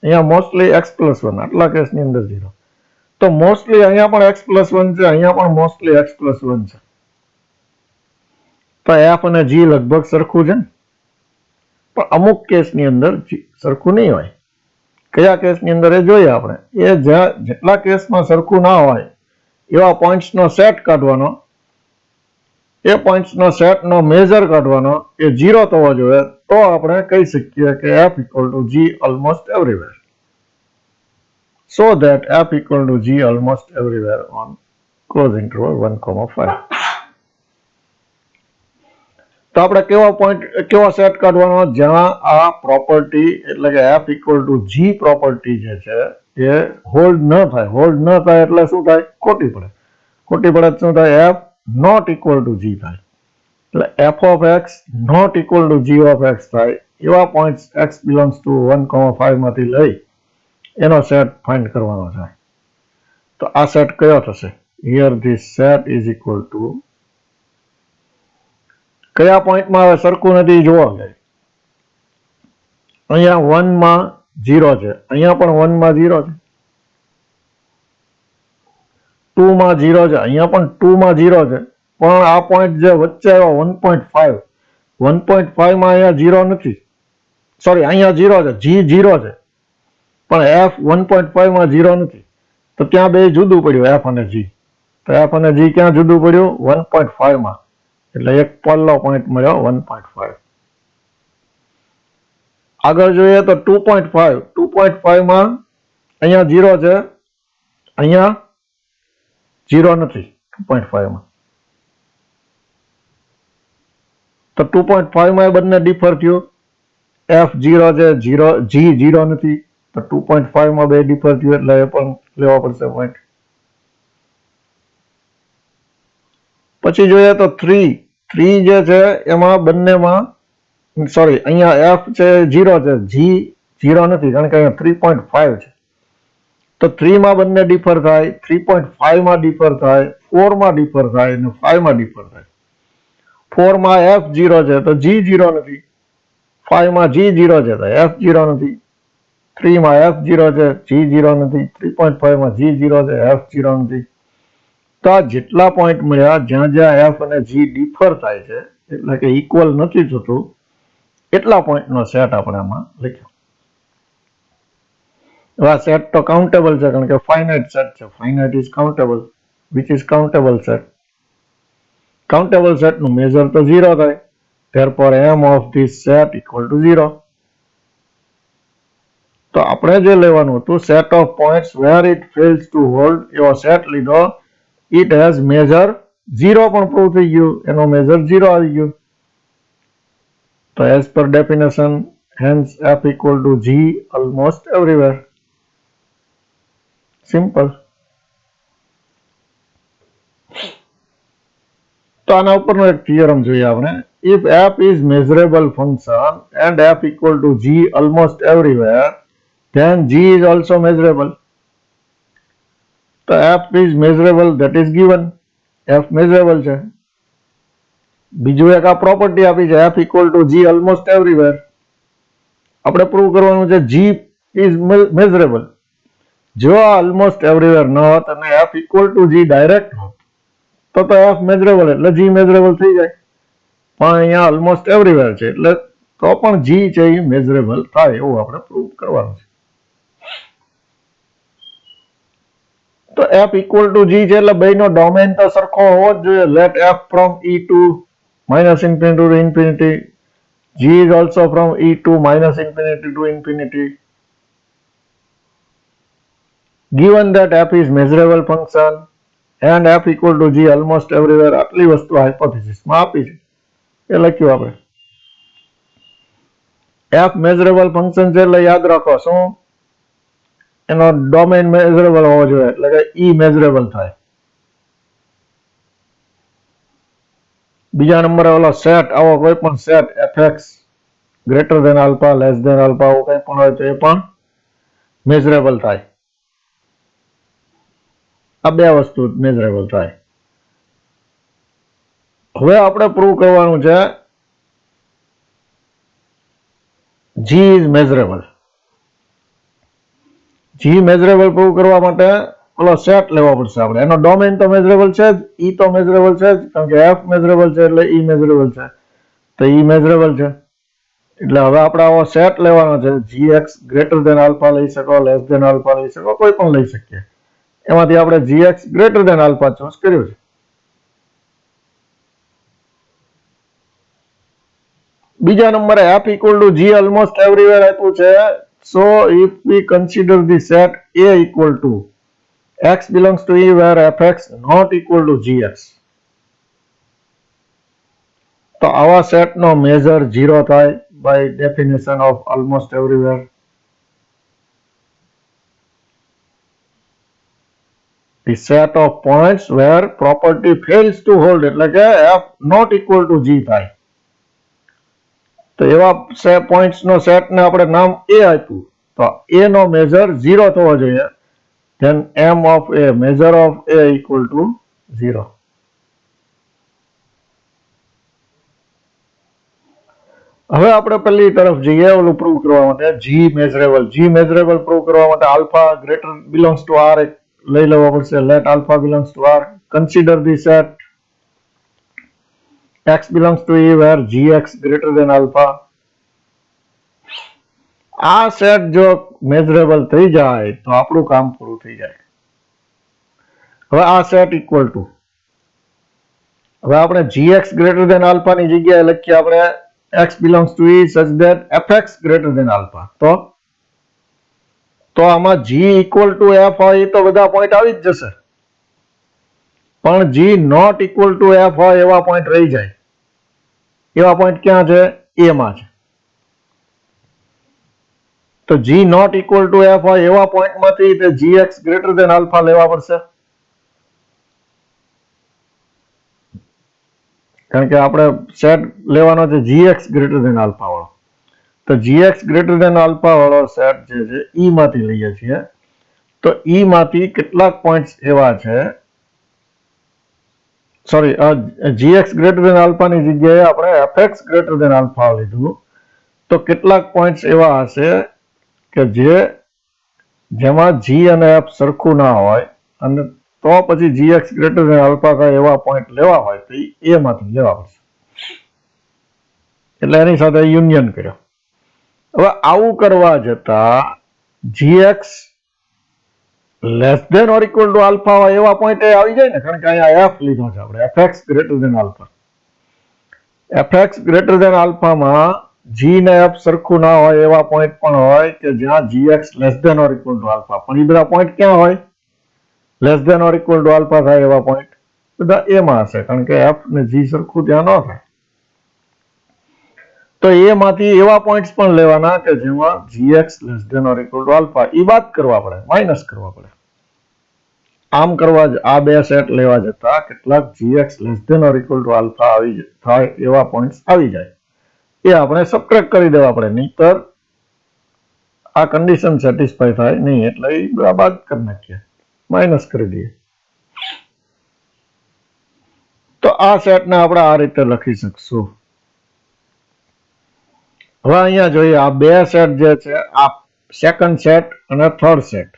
અહીંયા મોસ્ટલી x plus 1. આટલા કેસની અંદર 0. તો મોસ્ટલી અહીંયા પણ x plus 1 છે, અહીંયા પણ મોસ્ટલી x plus 1 છે. તો f અને g લગભગ સરખું છે, પણ અમુક કેસની અંદર સરખું નહીં હોય. કયા કેસની અંદર એ જોઈએ આપણે. એ જેટલા કેસમાં સરખું ના હોય એવા પોઈન્ટ્સનો સેટ કાઢવાનો, એ પોઈન્ટ્સનો સેટનો મેજર કાઢવાનો, એ 0 થવો જોઈએ. તો આપણે કહી શકીએ કે f equal to g almost everywhere. So that f equal to g almost everywhere on close interval 1,5. તો આપણે કેવો સેટ કાઢવાનો જ્યાં આ પ્રોપર્ટી એટલે કે f equal to g property જે છે એ હોલ્ડ ન થાય. હોલ્ડ ન થાય એટલે શું થાય? ખોટી પડે. ખોટી પડે શું થાય? f not equal to g થાય. એટલે f of x not equal to g of x થાય. એવા પોઈન્ટ્સ x belongs to 1,5 માંથી લઈ એનો સેટ ફાઇન્ડ કરવાનો છે. તો આ સેટ કયો થશે? here this set is equal to કયા પોઈન્ટમાં હવે સરખું નથી જોવા જાય. અહીંયા 1 માં 0 છે, અહીંયા પણ 1 માં 0 છે, 2 માં 0 છે, અહીંયા પણ 2 માં 0 છે. પણ આ પોઈન્ટ જે વચ્ચે આવ્યો 1.5, 1.5 માં અહીંયા 0 નથી. સોરી, અહીંયા 0 છે, g 0 છે, પણ f 1.5 માં 0 નથી. તો ત્યાં બે જુદું પડ્યું f અને g. તો f અને g ક્યાં જુદું પડ્યું? 1.5 માં. એટલે એક પહેલો પોઈન્ટ મળ્યો 1.5. આગળ જોઈએ તો 2.5. 2.5 માં અહીંયા 0 છે, અહીંયા 0 નથી 2.5 માં. તો 2.5 માં બંને ડિફર થયું. f 0 છે, g 0 નથી. તો 2.5 માં બે ડિફર થયું એટલે એ પણ લેવા પડશે પોઈન્ટ. પછી જોઈએ તો 3 જે છે એમાં બંનેમાં સોરી અહીંયા f છે 0 છે, g 0 નથી કારણ કે અહીંયા 3.5 છે. તો 3 માં બંને ડિફર થાય, 3.5 માં ડિફર થાય, 4 માં ડિફર થાય અને 5 માં ડિફર થાય. 4 માં f 0 છે તો g 0 નથી, 5 માં g 0 છે તો f 0 નથી, 3 માં f 0 છે, g 0 નથી, 3.5 માં g 0 છે, f 0 નથી. તો આ જેટલા પોઈન્ટ મળ્યા જ્યાં જ્યાં f અને g ડિફર થાય છે એટલે કે ઇક્વલ નથી થતું એટલા પોઈન્ટનો સેટ આપણે આમાં લખ્યો. આ સેટ તો કાઉન્ટેબલ છે કારણ કે ફાઇનાઇટ સેટ છે. Finite is countable, which is countable set. Countable સેટનું મેજર તો 0 થાય. therefore m of this set equal to 0. તો આપણે જે લેવાનું હતું set of points where it fails to hold એવો સેટ લીધો. it has measure 0 પણ પ્રૂવ થઈ ગયું, એનો મેજર 0 આવી ગયું. તો as per definition hence f equal to g almost everywhere. simple. તો આના ઉપરનો એક થિયરમ જોઈએ આપણે. if f is measurable function and f equal to g almost everywhere then g is also measurable. તો f is measurable, that is given. f measurable છે. બીજું એક આ પ્રોપર્ટી આપી છે f equal to g almost everywhere. આપણે prove કરવાનું છે g is measurable. જો આ almost everywhere ન હોત અને f equal to g direct હોત તો f measurable એટલે g measurable થઈ જાય. પણ અહીંયા almost everywhere છે એટલે તો પણ g છે એ measurable થાય એવું આપણે પ્રૂવ કરવાનું છે. તો f equal to g છે એટલે બેયનો ડોમેન તો સરખો હોવો જ જોઈએ. let f from e to minus infinity to infinity, g is also from e to minus infinity to infinity. given that f is measurable function and f equal to g almost everywhere, આટલી વસ્તુ hypothesis માં આપી છે એ લખ્યું આપણે. f measurable function છે એટલે યાદ રાખો શું એનો ડોમેન મેઝરેબલ હોવો જોઈએ એટલે કે e મેઝરેબલ થાય. બીજા નંબરે ઓલો સેટ, આવો કોઈ પણ set fx greater than alpha less than alpha આવું કંઈ પણ હોય તો એ પણ મેઝરેબલ થાય. આ બે વસ્તુ મેઝરેબલ થાય. હવે આપણે પ્રૂવ કરવાનું છે G is મેઝરેબલ. G measurable prove કરવા માટે ઓલો સેટ લેવો પડશે આપણે. એનો ડોમેન તો મેઝરેબલ છે જ, E તો મેઝરેબલ છે જ, કારણ કે F મેઝરેબલ છે એટલે E મેઝરેબલ છે, તો E મેઝરેબલ છે. એટલે હવે આપણે આવો સેટ લેવાનો છે. gx ગ્રેટર ધેન આલ્ફા લઈ શકો, લેસ ધેન આલ્ફા લઈ શકો, કોઈ પણ લઈ શકીએ. એમાંથી આપણે gx greater than alpha choose કર્યું છે. બીજા નંબરે f equal to g almost everywhere આપ્યું છે. So if we consider the set A equal to x belongs to E where fx not equal to gx, તો આવા સેટ નો major 0 થાય by definition of almost everywhere. The set of points where property fails to hold, એટલે કે f not equal to g થાય. તો એવા points નો set ને આપણે નામ A આપ્યું, તો A નો મેજર 0 થવો જોઈએ. then m of A, measure of A equal to 0. હવે આપણે પહેલી તરફ જઈએ ઓલું પ્રૂવ કરવા માટે G measurable. G measurable prove કરવા માટે alpha greater belongs to R લઈ લેવો પડશે. Let alpha belongs to R, consider the set x belongs to E where gx greater than alpha. આ સેટ જો મેઝરેબલ થઈ જાય તો આપણું કામ પૂરું થઈ જાય. હવે આ સેટ ઇક્વલ ટુ, હવે આપણે gx ગ્રેટર ધેન આલ્ફા ની જગ્યાએ લખીએ આપણે x belongs to E such that fx greater than alpha. તો આમાં g equal to f હોય તો બધા પોઈન્ટ આવી જ જશે, પણ g not equal to f હોય એવા પોઈન્ટ રહી જાય. એવા પોઈન્ટ ક્યાં છે? A માં છે. તો g not equal to f હોય એવા પોઈન્ટ માંથી gx greater than alpha લેવા પડશે, કારણ કે આપણે સેટ લેવાનો છે gx greater than alpha વાળો. તો gx greater than alpha વાળો સેટ જે છે E માંથી લઈએ છીએ. તો E માંથી કેટલાક પોઈન્ટ્સ એવા છે, sorry, gx greater than alpha ની જગ્યાએ આપણે fx greater than alpha લીધું. તો કેટલાક પોઈન્ટ્સ એવા હશે કે જેમાં g અને f સરખું ના હોય, અને તો પછી gx greater than alpha થાય એવા પોઈન્ટ લેવા હોય તો એ માંથી લેવા પડશે. એટલે એની સાથે યુનિયન કર્યો. હવે આવું કરવા જતા gx less than or equal to alpha હોય એવા પોઈન્ટ આવી જાય ને, કારણ કે અહીંયા f લીધો છે આપણે, fx greater than alpha. fx greater than આલ્ફામાં g ને f સરખું ના હોય એવા પોઈન્ટ પણ હોય કે જ્યાં gx less than or equal to alpha, પણ એ બધા પોઈન્ટ ક્યાં હોય? Less than or equal to alpha થાય એવા પોઈન્ટ બધા A માં હશે, કારણ કે f ને g સરખું ત્યાં ન થાય. તો A માંથી એવા પોઈન્ટ્સ પણ લેવાના કે જેમાં gx less than or equal to alpha, એ બાદ કરવા પડે, માઇનસ કરવા પડે. આમ કરવા જ આ બે સેટ લેવા જતા કેટલાક gx less than or equal to alpha આવી થાય એવા પોઈન્ટ્સ આવી જાય, એ આપણે સબટ્રેક્ટ કરી દેવા પડે, નહીતર આ કન્ડિશન સેટિસ્ફાય થાય નહીં. એટલે એ બધા બાદ કરી નાખીએ, માઇનસ કરી દઈએ. તો આ સેટને આપણે આ રીતે લખી શકશું. હવે અહીંયા જોઈએ આ બે સેટ જે છે, આ સેકન્ડ સેટ અને થર્ડ સેટ.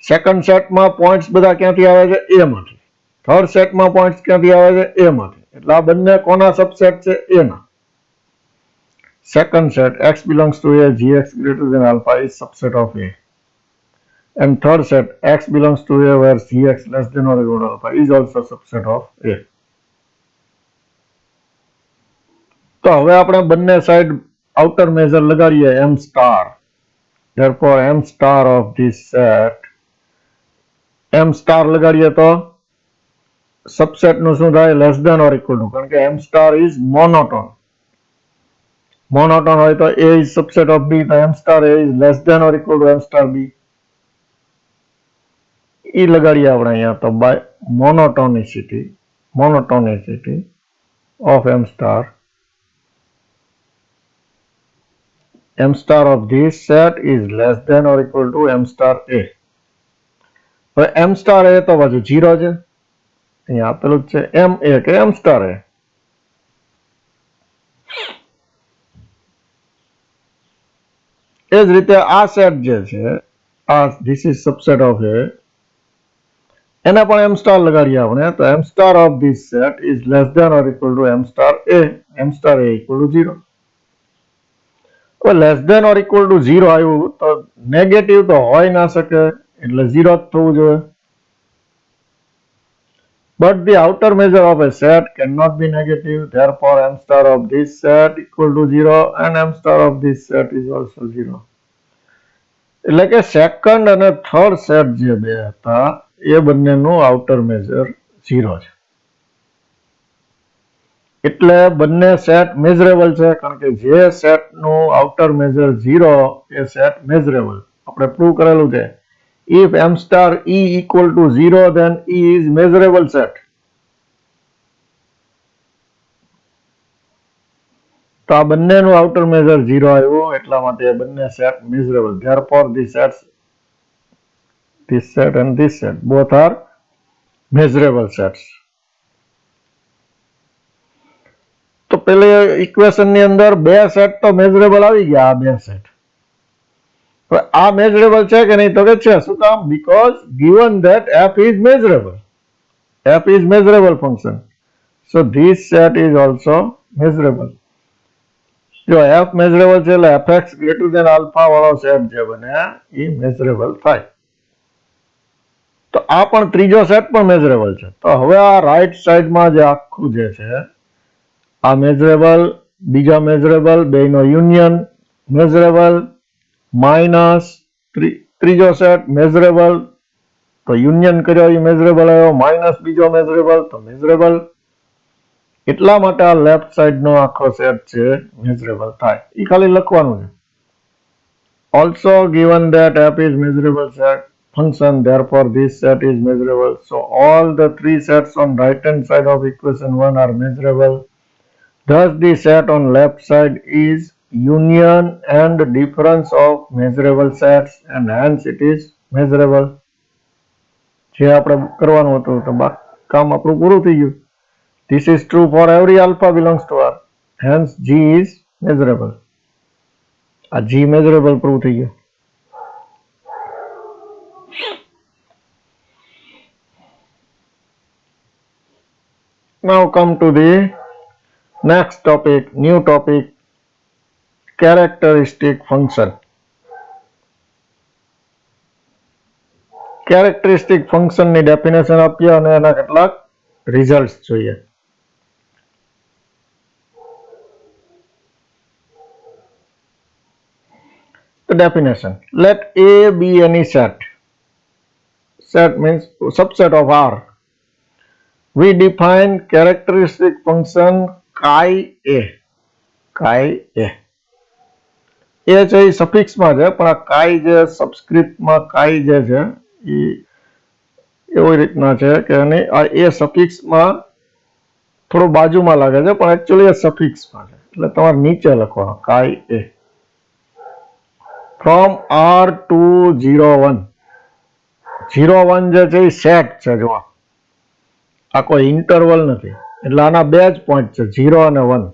સેકન્ડ સેટમાં પોઈન્ટ્સ બધા ક્યાંથી આવે છે? A માંથી. થર્ડ સેટમાં પોઈન્ટ્સ ક્યાંથી આવે છે? A માંથી. એટલે આ બંને કોના સબસેટ છે? A ના. Second set x belongs to A, gx greater than alpha is subset of A. And third set x belongs to A where gx less than or equal to alpha is also subset of A. તો હવે આપણે બંને side outer measure લગાડીએ m star. therefore m star of this set, m star લગાડીએ તો subset નું શું થાય? Less than or equal to, કારણ કે m star is monotone. Monotone હોય તો A is subset of B, તો m star A is less than or equal to m star B. એ લગાડીએ આપણે અહીંયા તો by મોનોટોનિસિટી of M star of this set is less than or equal to M star A. હવે M star A તો બાજુ 0 છે, અહીંયા આપેલું જ છે M A કે M star A. એ જ રીતે આ સેટ જે છે, આ this is subset of A, એને પણ M star લગાડીએ આપણે, તો M star of this set is less than or equal to M star A. M star A equal to 0. હવે less than or equal to 0 આવ્યું તો negative તો હોઈ ના શકે, એટલે 0 જ થવું જોઈએ. But the outer measure of a set cannot be negative, therefore M star of this set equal to 0 and M star of this set is also 0. એટલે કે સેકન્ડ અને થર્ડ સેટ જે બે હતા એ બંનેનું આઉટર મેજર 0 છે. એટલે બંને સેટ મેઝરેબલ છે, કારણ કે જે સેટનું આઉટર મેજર 0 એ સેટ મેઝરેબલ આપણે પ્રૂવ કરેલું છે. If M star E equal to 0 then E is measurable set. તો આ બંનેનું આઉટર મેજર 0 આવ્યું, એટલા માટે બંને set મેઝરેબલ. Therefore the sets, this set and this set both are measurable sets. તો પેલે ઇક્વેશન ની અંદર બે સેટ તો મેઝરેબલ આવી ગયા, આ બે સેટ. હવે આ મેઝરેબલ છે કે નહીં, તો કે છે. શું કામ? Because given that f is measurable. f is measurable function, so this set is also measurable. જો f measurable છે એટલે fx greater than alpha વાળો સેટ જે બને એ મેઝરેબલ થાય. તો આ પણ ત્રીજો સેટ પણ મેઝરેબલ છે. તો હવે આ રાઈટ સાઈડમાં જે આખું જે છે આ મેઝરેબલ, બીજા મેઝરેબલ, બેનો યુનિયન મેઝરેબલ, માઇનસ ત્રીજો સેટ મેઝરેબલ, તો યુનિયન કર્યો એ મેઝરેબલ આવ્યો, માઇનસ બીજો મેઝરેબલ તો મેઝરેબલ. એટલા માટે આ લેફ્ટ સાઈડનો આખો સેટ છે મેઝરેબલ થાય, એ ખાલી લખવાનું છે. Also given that f is measurable set function, therefore this set is measurable. So all the three sets on right hand side of equation 1 are measurable. Thus the set on left side is union and difference of measurable sets and hence it is measurable. જે આપણે કરવાનું હતું તો કામ આપણું પૂરું થઈ ગયું. This is true for every alpha belongs to R. Hence G is measurable. આ G measurable prove થઈ ગયું. Now come to the next topic, new topic, characteristic function. Characteristic function ની ડેફિનેશન આપીએ અને એના કેટલાક રિઝલ્ટ્સ જોઈએ. The definition: let A be any set. Set means subset of R. We define characteristic function chi A. Chi A. એ છે એ સફિક્સમાં છે, પણ આ કાઈ જે સબસ્ક્રિપ્ટમાં કાઈ જે છે એ એવી રીતના છે કે આ એ સફિક્સમાં થોડું બાજુમાં લાગે છે, પણ એકચ્યુઅલી એ સફિક્સમાં છે, એટલે તમારે નીચે લખવાનું કાઈ એ. From R to 01. 01 જે છે એ સેટ છે. જો આ કોઈ ઇન્ટરવલ નથી, એટલે આના બે જ પોઈન્ટ છે 0 અને 1.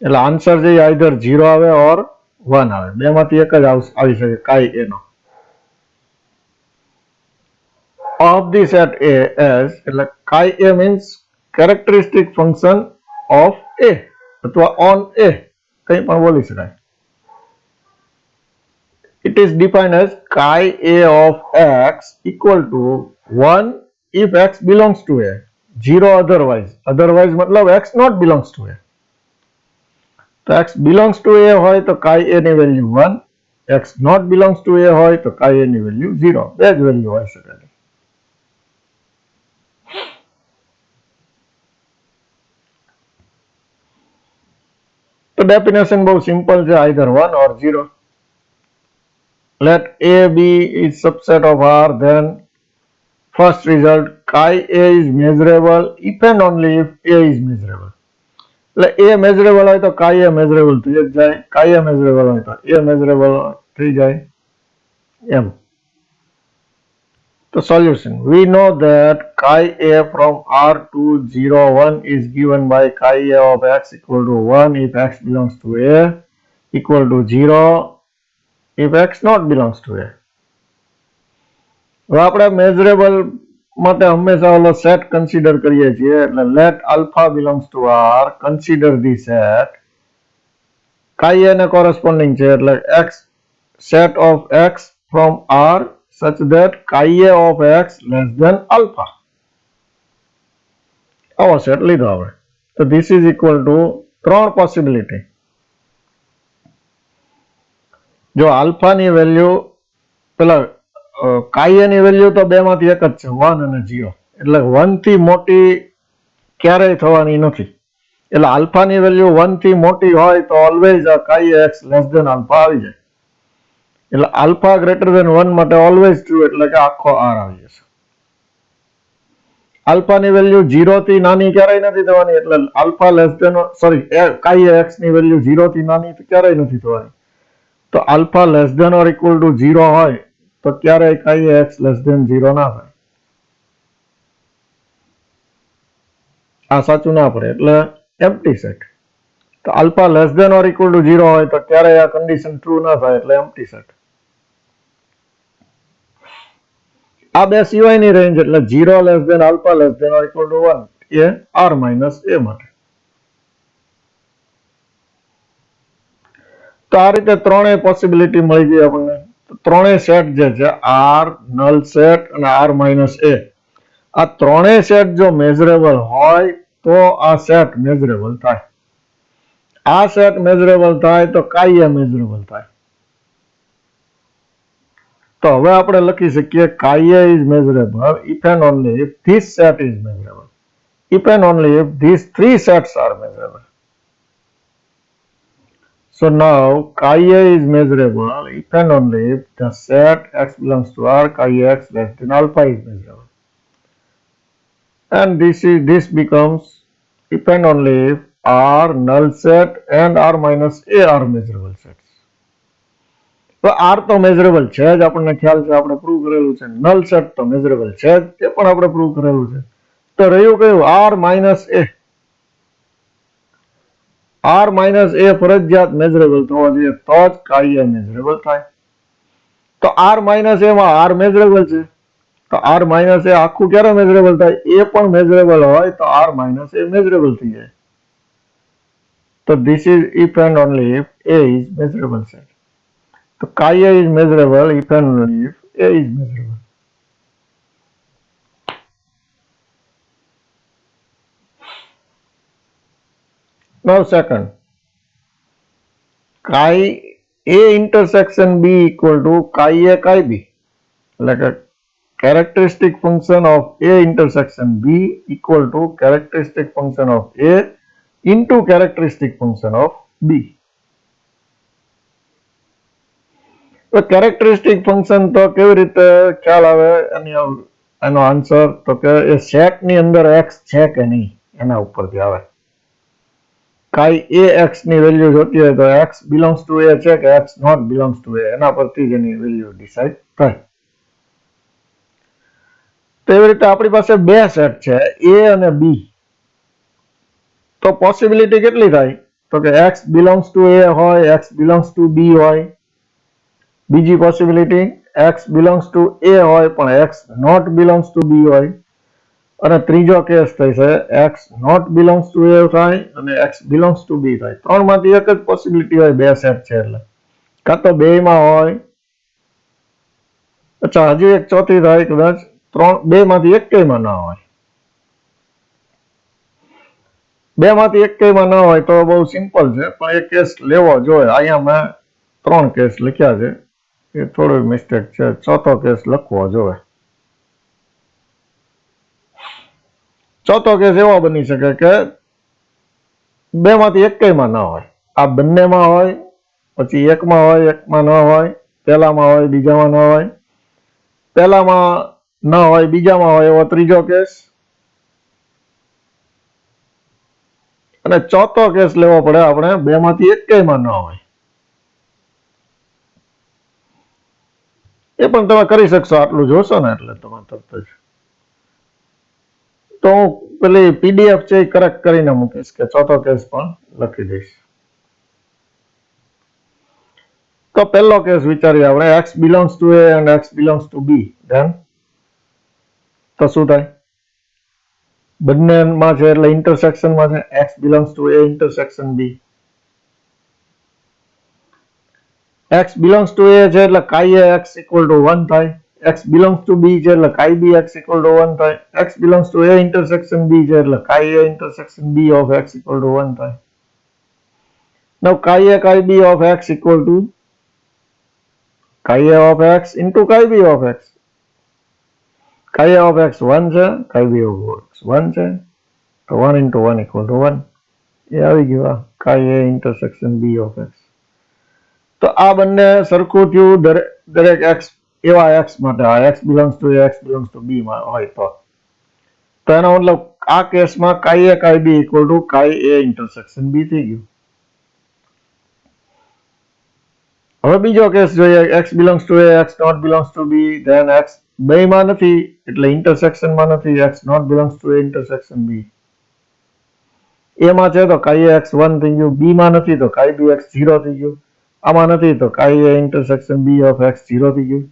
એટલે આન્સર છે આઈધર 0 આવે ઓર 1 આવે, બેમાંથી એક જ આવી શકે કાઈ એ નો. Of the set A as, એટલે chi A means characteristic function of A અથવા on A, કંઈ પણ બોલી શકાય. It is defined as chi A of x equal to 1 if x belongs to A, 0 otherwise. Otherwise मतलब x not belongs to A. તો x belongs to A હોય તો chi A ની value 1, x not belongs to A હોય તો chi A ની વેલ્યુ 0. બે જ વેલ્યુ હોઈ શકે. તો ડેફિનેશન બહુ સિમ્પલ છે, either 1 or 0. Let A be is subset of R, then first result, chi A is measurable if and only if A is measurable. એટલે A measurable હોય તો chi A measurable થઈ જ જાય, chi A measurable હોય તો A measurable થઈ જાય એમ. The solution, we know that chi A from R to 0, 1 is given by chi A of x equal to 1 if x belongs to A, equal to 0 if x not belongs to A. હવે આપણે મેઝરેબલ માટે હંમેશા ઓલો set consider કરીએ છીએ, એટલે let alpha belongs to R, consider the set chi A ને corresponding છે એટલે x set of x from R such that chi A of x less than alpha. આવો સેટ લીધો આપણે. તો this is equal to 3 possibility. જો આલ્ફાની value પેલા chi A ની વેલ્યુ તો બે માંથી એક જ છે, 1 અને 0, એટલે 1 થી મોટી ક્યારેય થવાની નથી. એટલે આલ્ફાની વેલ્યુ 1 થી મોટી હોય તો ઓલવેઝ આ chi A x less than alpha આવી જાય. એટલે આલ્ફા ગ્રેટર ધેન 1 માટે ઓલવેઝ ટ્રુ, એટલે કે આખો R આવી જશે. આલ્ફાની વેલ્યુ 0 થી નાની ક્યારેય નથી થવાની, એટલે alpha less than chi A x ની વેલ્યુ 0 થી નાની ક્યારેય નથી થવાની. તો alpha less than or equal to 0 હોય તો ક્યારેય chi A x less than 0 ના થાય. આ સાચું ના પડે એટલે એમ્પ્ટી સેટ. તો alpha less than or equal to 0 હોય તો ક્યારેય આ કન્ડિશન ટ્રુ ના થાય એટલે એમ્પ્ટી સેટ. આ બે સિવાયની રેન્જ એટલે 0 less than alpha less than or equal to 1 એ R માઇનસ A માટે. તો આ રીતે ત્રણેય પોસિબિલિટી મળી ગઈ આપણને. ત્રણેય સેટ જે છે R, નલ સેટ અને R માઇનસ A, આ ત્રણેય સેટ જો મેઝરેબલ હોય તો આ સેટ મેઝરેબલ થાય. આ સેટ મેઝરેબલ થાય તો chi A મેઝરેબલ થાય. તો હવે આપણે લખી શકીએ chi A is measurable if and only if this set is measurable, if and only if these three sets are measurable. So now chi A is measurable if and only if the set x belongs to R, chi x less than alpha is measurable. And this becomes if and only if R, null set and R minus A are measurable sets. તો R તો મેઝરેબલ છે જ, આપણને ખ્યાલ છે, આપણે prove કરેલું છે. નલ સેટ તો મેઝરેબલ છે જ, તે પણ આપણે પ્રૂવ કરેલું છે. તો રહ્યું કયું? R minus A. R minus A ફરજિયાત મેઝરેબલ થવો જોઈએ તો જ chi A મેઝરેબલ થાય. તો R માઇનસ A માં R મેઝરેબલ છે, તો R માઇનસ A આખું ક્યારે મેઝરેબલ થાય? A પણ મેઝરેબલ હોય તો R માઇનસ A મેઝરેબલ થઈ જાય. તો this is if and only if A is measurable set. તો chi A is measurable if and only if A is measurable. Now second, chi A intersection B equal to chi A chi B. Like a characteristic function of A intersection B equal to characteristic function of A into characteristic function of B. તો characteristic function તો કેવી રીતે ખ્યાલ આવે એનો answer તો કે એ set ની અંદર x છે કે નહીં એના ઉપરથી આવે. chi A x ની વેલ્યુ જોતી હોય તો x belongs to A છે કે x not belongs to A, એના પરથી જ એની વેલ્યુ ડિસાઇડ થાય. તેવી રીતે આપણી પાસે બે સેટ છે A અને B. તો પોસિબિલિટી કેટલી થાય? તો કે x belongs to A હોય, x belongs to B હોય. બીજી possibility x belongs to A હોય પણ x not belongs to B હોય. અને ત્રીજો કેસ થશે x not belongs to A થાય અને x belongs to B થાય. ત્રણમાંથી એક જ પોસિબિલિટી હોય, બે સેટ છે એટલે. કાં તો બેયમાં હોય, અચ્છા હજી એક ચોથી થાય કદાચ બેમાંથી એકેયમાં ના હોય. બેમાંથી એકેયમાં ના હોય તો બહુ સિમ્પલ છે, પણ એક કેસ લેવો જોઈએ. અહીંયા મેં 3 કેસ લખ્યા છે, એ થોડું મિસ્ટેક છે, ચોથો કેસ લખવો જોઈએ. ચોથો કેસ એવો બની શકે કે બેમાંથી એકેયમાં ના હોય, આ બંનેમાં હોય, પછી એકમાં હોય, એકમાં ન હોય, પહેલામાં હોય, બીજામાં ન હોય. પહેલામાં ન હોય બીજામાં હોય એવો ત્રીજો કેસ, અને ચોથો કેસ લેવો પડે આપણે બેમાંથી એકેયમાં ન હોય. એ પણ તમે કરી શકશો, આટલું જોશો ને એટલે તમે તરત જ. તો હું પેલી પીડીએફ છે એ કરેક્ટ કરીને મૂકીશ કે ચોથો કેસ પણ લખી દઈશ. તો પહેલો કેસ વિચારીએ આપણે, x belongs to a and x belongs to b, then તો શું થાય? બંનેમાં છે એટલે ઇન્ટરસેક્શનમાં છે, x belongs to a intersection b. x belongs to a છે એટલે chi a x equal to 1 થાય, x belongs to b છે એટલે chi b x equal to 1 થાય, x belongs to a intersection b છે એટલે chi a intersection b of x equal to 1 થાય. Now chi a chi b of x equal to chi a of x into chi b of x. Chi a of x 1 છે, chi b of x 1 છે, તો 1 into 1 equal to 1. એ આવી ગયું આ chi a intersection b of x. તો આ બંને સરખું થયું દરેક x એવા x માટે, આ x belongs to a, x belongs to b માં હોય તો એનો મતલબ આ કેસમાં chi a chi b equal to chi a intersection b થઈ ગયું. હવે બીજો કેસ જોઈએ, x belongs to a, x not belongs to b, then x બેયમાં નથી એટલે ઇન્ટરસેક્શનમાં નથી, x not belongs to a intersection b. a માં છે તો chi a x 1 થઈ ગયું, b માં નથી તો chi b x 0 થઈ ગયું, આમાં નથી તો chi a intersection b of x 0 થઈ ગયું.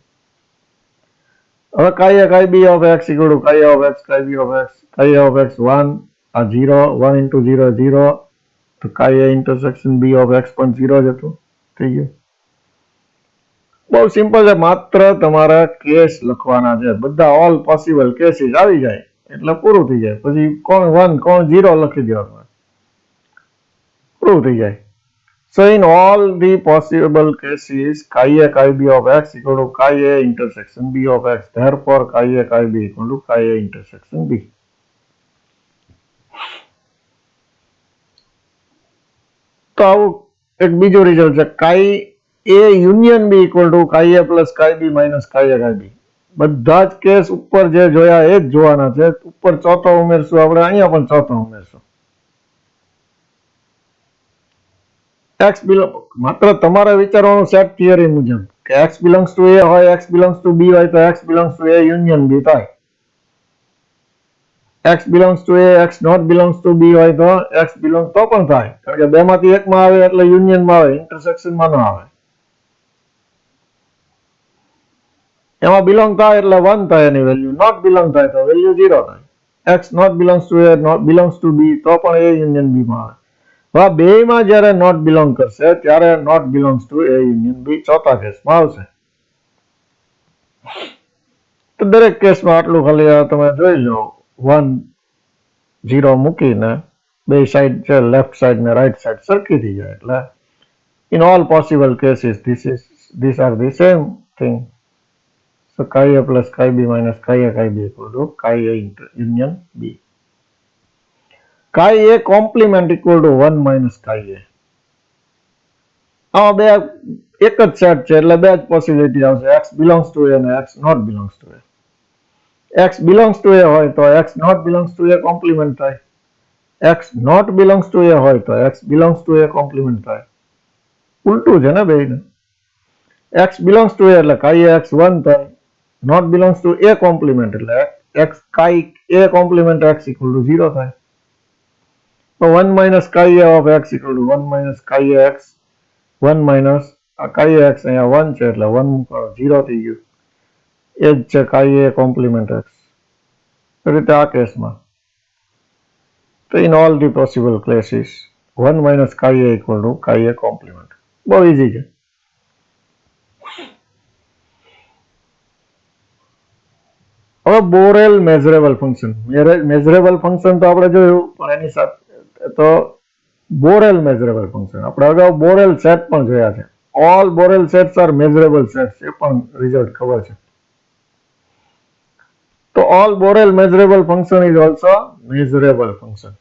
હવે chi a chi b of x equal to chi a of x chi b of x, chi a of x 1 આ 0, 1 into 0 0, તો chi a intersection b of x પણ 0 જ હતું, થઈ ગયું. બહુ સિમ્પલ છે, માત્ર તમારા કેસ લખવાના છે, બધા ઓલ પોસિબલ કેસીસ આવી જાય એટલે પૂરું થઈ જાય. પછી કોણ 1 કોણ 0 લખી દેવાનું, પૂરું થઈ જાય. So in all the possible cases chi a chi b of x equal to chi a intersection b of x, therefore chi a chi b equal to chi a intersection b. તો આવું એક બીજું result છે, chi a union b equal to chi a plus chi b minus chi a chi b. બધા જ case ઉપર જે જોયા એ જ જોવાના છે, ઉપર ચોથો ઉમેરશું આપણે, અહીંયા પણ ચોથો ઉમેરશું. x માત્ર તમારે વિચારવાનું સેટ થિયરી મુજબ કે x belongs to a હોય, x belongs to b હોય તો x belongs to a union b થાય, x belongs to a, x not belongs to b હોય તો x belongs તો પણ થાય, કારણ કે બેમાંથી એકમાં આવે એટલે યુનિયનમાં આવે, ઇન્ટરસેક્શનમાં ન આવે. એમાં બિલોંગ થાય એટલે 1 થાય એની વેલ્યુ, નોટ બિલોંગ થાય તો વેલ્યુ 0 થાય. x not belongs to a, not belongs to b તો પણ a યુનિયન b માં આવે. હવે બેયમાં જ્યારે નોટ બિલોંગ કરશે ત્યારે not belongs to a union b ચોથા કેસમાં આવશે. તો દરેક કેસમાં આટલું ખાલી તમે જોઈ લો, 1 0 મૂકીને બે સાઈડ છે, લેફ્ટ સાઈડ ને રાઈટ સાઈડ સરખી થઈ જાય એટલે in all possible cases these are the same thing. So chi a plus chi b minus chi a chi b equal to chi a union b. Chi a complement equal to 1 minus chi a. આમાં બે એક જ set છે એટલે બે જ possibility આવશે, x belongs to a અને x not belongs to a. x belongs to a હોય તો x not belongs to a compliment થાય, x not belongs to a હોય તો x belongs to a compliment થાય. ઉલટું છે ને બેયને. x belongs to a એટલે chi a x 1 થાય, not belongs to a compliment એટલે x chi a compliment x equal to 0 થાય. તો 1 minus chi a of x equal to 1 minus chi a x, 1 minus આ chi a x અહીંયા 1 છે એટલે 1 મૂકો 0 થઈ ગયું. એ જ છે chi a કોમ્પ્લિમેન્ટ x. એ રીતે આ કેસમાં તો in all the possible cases 1 minus chi a equal to chi a complement. બહુ ઈઝી છે. હવે બોરેલ મેઝરેબલ ફંક્શન, મેઝરેબલ ફંક્શન તો આપણે જોયું પણ એની સાથે તો બોરેલ મેઝરેબલ ફંક્શન આપણે અગાઉ બોરેલ સેટ પણ જોયા છે. All Borel sets are measurable sets, એ પણ રિઝલ્ટ ખબર છે. તો all Borel measurable function is also measurable function.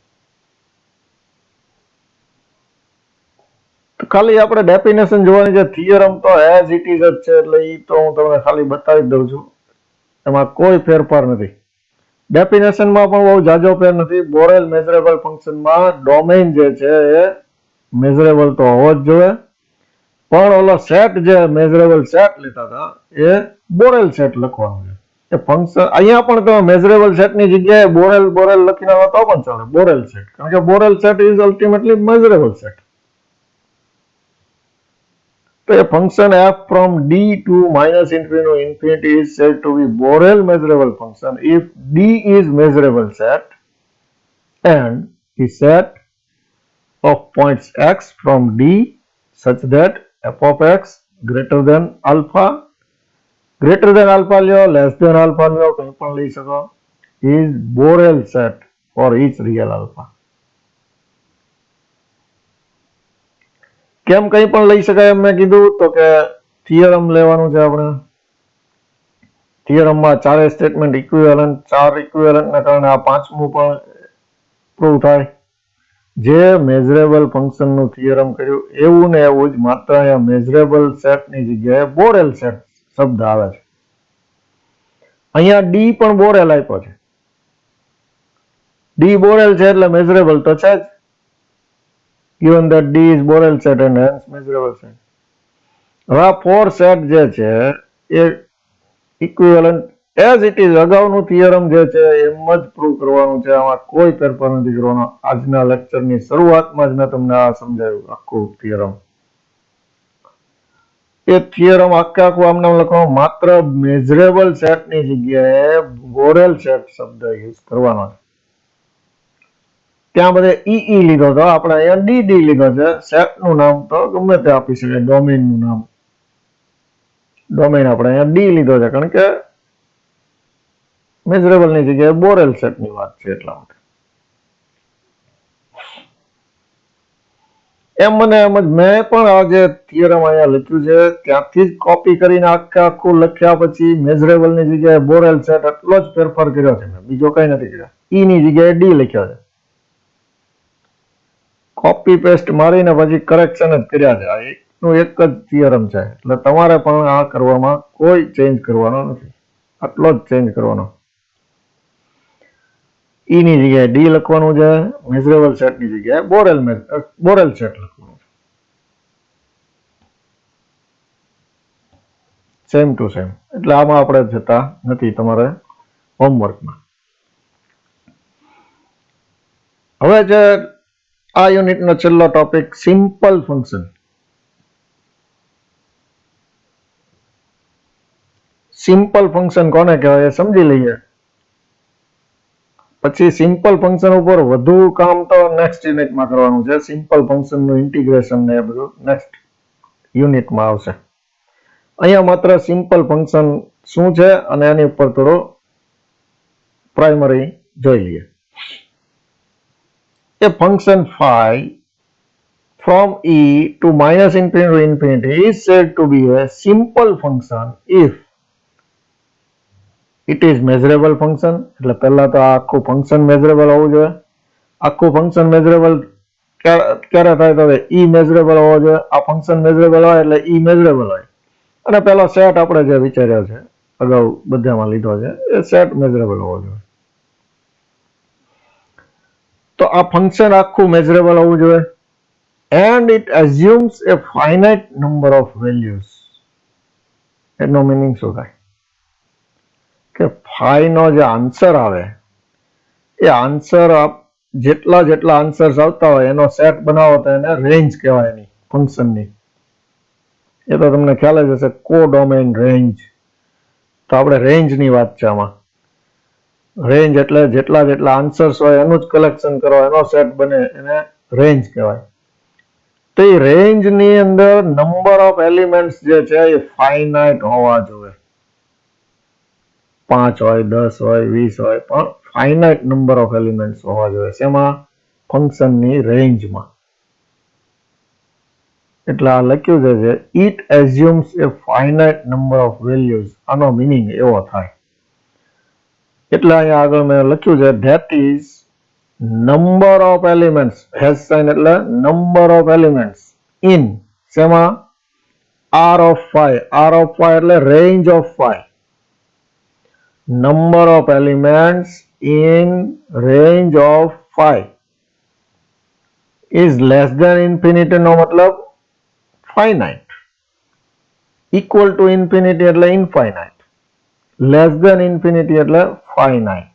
તો ખાલી આપણે ડેફિનેશન જોવાની છે, થિયરમ તો એઝ ઇટ ઇઝ જ છે એટલે એ તો હું તમને ખાલી બતાવી દઉં છું. એમાં કોઈ ફેરફાર નથી. ડેફિનેશનમાં પણ બહુ જાજો ફેર નથી. બોરેલ મેઝરેબલ ફંક્શનમાં ડોમેઇન જે છે એ મેઝરેબલ તો હોવો જ જોઈએ, પણ ઓલો સેટ જે મેઝરેબલ સેટ લીધા હતા એ બોરેલ સેટ લખવાનો છે. એ ફંક્શન અહીંયા પણ તમે મેઝરેબલ સેટની જગ્યાએ બોરેલ લખીને આવો તો પણ ચાલે, બોરેલ સેટ, કારણ કે Borel set is ultimately measurable set. તો એ function f from d to minus infinity to infinity is said to be Borel measurable function if d is measurable set and the set of points x from d such that f of x greater than alpha લ્યો, less than alpha લ્યો, કંઈ પણ લઈ શકો, is Borel set for each real alpha. કેમ કંઈ પણ લઈ શકાય એમ મેં કીધું? તો કે થિયરમ લેવાનું છે આપણે. થિયરમમાં ચારે સ્ટેટમેન્ટ ઇક્વિવેલન્ટ, 4 ઇક્વિવેલન્ટના કારણે આ પાંચમું પણ પ્રૂવ થાય. જે મેઝરેબલ ફંક્શનનું થિયરમ કર્યું એવું ને એવું જ, માત્ર અહીંયા મેઝરેબલ સેટની જગ્યાએ બોરેલ સેટ શબ્દ આવે છે. અહીંયા ડી પણ બોરેલ આપ્યો છે. ડી બોરેલ છે એટલે મેઝરેબલ તો છે જ. given that D is Borel set and hence measurable set. હવે આ 4 સેટ જે છે એ ઇક્વિવેલન્ટ એઝ ઇટ ઇઝ અગાઉનું થિયરમ જે છે એમ જ પ્રૂવ કરવાનું છે. આમાં કોઈ ફેરફાર નથી કરવાનો. આજના લેક્ચરની શરૂઆતમાં જ મેં તમને આ સમજાવ્યું આખું થિયરમ. એ થિયરમ આખું આમને લખવાનું, માત્ર મેઝરેબલ સેટની જગ્યાએ બોરેલ સેટ શબ્દ યુઝ કરવાનો છે. ત્યાં બધે ઈ લીધો હતો, આપણે અહીંયા ડી લીધો છે. સેટનું નામ તો ગમે તે આપી શકાય, ડોમેઇનનું નામ. ડોમેઇન આપણે અહીંયા ડી લીધો છે કારણ કે મેઝરેબલની જગ્યાએ બોરેલ સેટની વાત છે એટલા માટે. એમ મને એમ જ મેં પણ આ જે થિયરમ અહીંયા લખ્યું છે ત્યાંથી જ કોપી કરીને આખું લખ્યા પછી મેઝરેબલની જગ્યાએ બોરેલ સેટ એટલો જ ફેરફાર કર્યો છે મેં, બીજો કઈ નથી કર્યો. ઈ ની જગ્યાએ ડી લખ્યો છે. કોપી પેસ્ટ મારીને પછી કરેક્શન જ કર્યા છે. આ એકનું એક જ થિયરમ છે એટલે તમારે પણ આ કરવામાં કોઈ ચેન્જ કરવાનો નથી, આટલો જ ચેન્જ કરવાનો. ઈ ની જગ્યાએ ડી લખવાનું છે, મેઝરેબલ સેટની જગ્યાએ બોરેલ સેટ લખવાનું છે. Same to same. એટલે આમાં આપણે જતા નથી તમારે હોમવર્કમાં. હવે જે આ યુનિટનો છેલ્લો topic, simple function. Simple function કોને કહેવાય એ સમજી લઈએ, પછી સિમ્પલ ફંક્શન ઉપર વધુ કામ તો નેક્સ્ટ યુનિટમાં કરવાનું છે. સિમ્પલ ફંક્શનનું ઇન્ટિગ્રેશન ને એ બધું નેક્સ્ટ યુનિટમાં આવશે. અહીંયા માત્ર સિમ્પલ ફંક્શન શું છે અને એની ઉપર થોડો પ્રાઇમરી જોઈ લઈએ. A function phi from e to minus infinity to infinity is said to be a simple function if it is measurable function. એટલે પહેલા તો આ આખું ફંક્શન મેઝરેબલ હોવું જોઈએ. આખું ફંક્શન મેઝરેબલ ક્યારે થાય તો ઈ મેઝરેબલ હોવો જોઈએ. આ ફંક્શન મેઝરેબલ હોય એટલે ઈ મેઝરેબલ હોય. અને પેલો સેટ આપણે જે વિચાર્યો છે અગાઉ બધામાં લીધો છે એ સેટ મેઝરેબલ હોવો જોઈએ. તો આ ફંક્શન આખું મેઝરેબલ હોવું જોઈએ. And it assumes a finite number of values. એનો મિનિંગ શું થાય કે ફાઈ નો જે આન્સર આવે એ આન્સર જેટલા આન્સર્સ આવતા હોય એનો સેટ બનાવો તો એને રેન્જ કહેવાય એની ફંક્શનની. એ તો તમને ખ્યાલ જ હશે, કોડોમેઇન રેન્જ. તો આપણે રેન્જની વાત છે આમાં. રેન્જ એટલે જેટલા આન્સર્સ હોય એનું જ કલેક્શન કરો, એનો સેટ બને, એને રેન્જ કહેવાય. તો એ રેન્જની અંદર નંબર ઓફ એલિમેન્ટ્સ જે છે એ ફાઇનાઇટ હોવા જોઈએ. 5 હોય, 10 હોય, 20 હોય, પણ ફાઇનાઇટ નંબર ઓફ એલિમેન્ટ્સ હોવા જોઈએ. શેમાં? ફંક્શનની રેન્જમાં. એટલે આ લખ્યું છે it assumes a finite number of values. આનો મિનિંગ એવો થાય. એટલે અહીંયા આગળ મેં લખ્યું છે that is number of elements, hash sign એટલે નંબર ઓફ એલિમેન્ટ્સ ઇન શેમાં? R of phi. R of phi એટલે range of phi. number of elements in range of 5 is less than infinity નો મતલબ finite, equal to infinity એટલે infinite, less than infinity એટલે finite.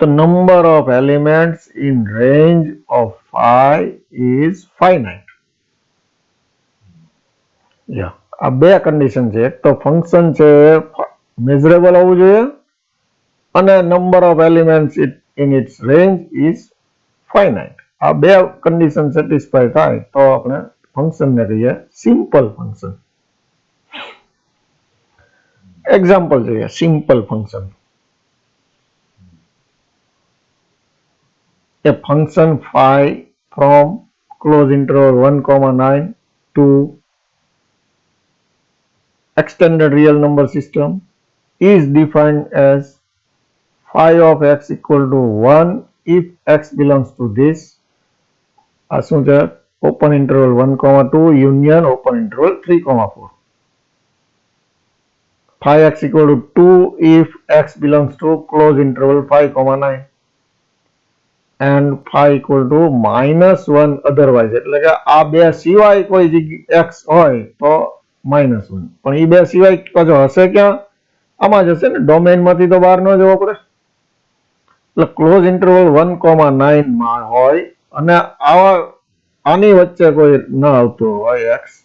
The number of elements in range of 5 is finite. Yeah. આ બે condition છે. એક તો function છે મેઝરેબલ હોવું જોઈએ અને number of elements in its range is finite. આ બે કન્ડિશન સેટિસ્ફાય થાય તો આપણે ફંક્શનને કહીએ સિમ્પલ ફંક્શન. એક્ઝામ્પલ જોઈએ simple function. A function phi from close interval 1,9 to extended real number system is defined as phi of x equal to 1 if x belongs to this open interval 1,2 union open interval 3,4. Phi x equal to 2 if x belongs to close interval 5,9 and phi equal to -1 otherwise. એટલે કે આ બે સિવાય કોઈ x હોય તો -1. પણ એ બે સિવાય પાછો હશે ક્યાં? આમાં જ હશે ને, ડોમેન માંથી તો બહાર ન જવો પડે. એટલે ક્લોઝ ઇન્ટરવલ 1,9 માં હોય અને આની વચ્ચે કોઈ ન આવતું હોય x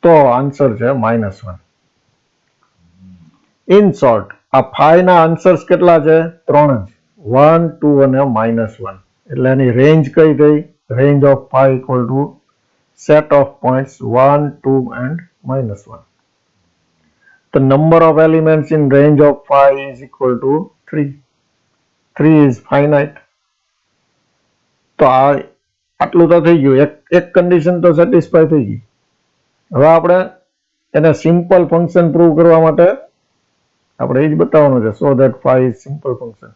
તો આન્સર છે -1. ઇન શોર્ટ આ phi ના આન્સર્સ કેટલા છે? 3 જ, 1, 2 અને -1. એટલે એની રેન્જ કઈ થઈ? Range of phi equal to set of points 1, 2 and -1. The number of elements in range of phi is equal to 3. 3 is finite. તો આટલું તો થઈ ગયું, એક કન્ડિશન તો સેટિસ્ફાય થઈ ગઈ. હવે આપણે એને સિમ્પલ ફંક્શન પ્રૂવ કરવા માટે આપણે એ જ બતાવવાનું છે. So that phi is simple function.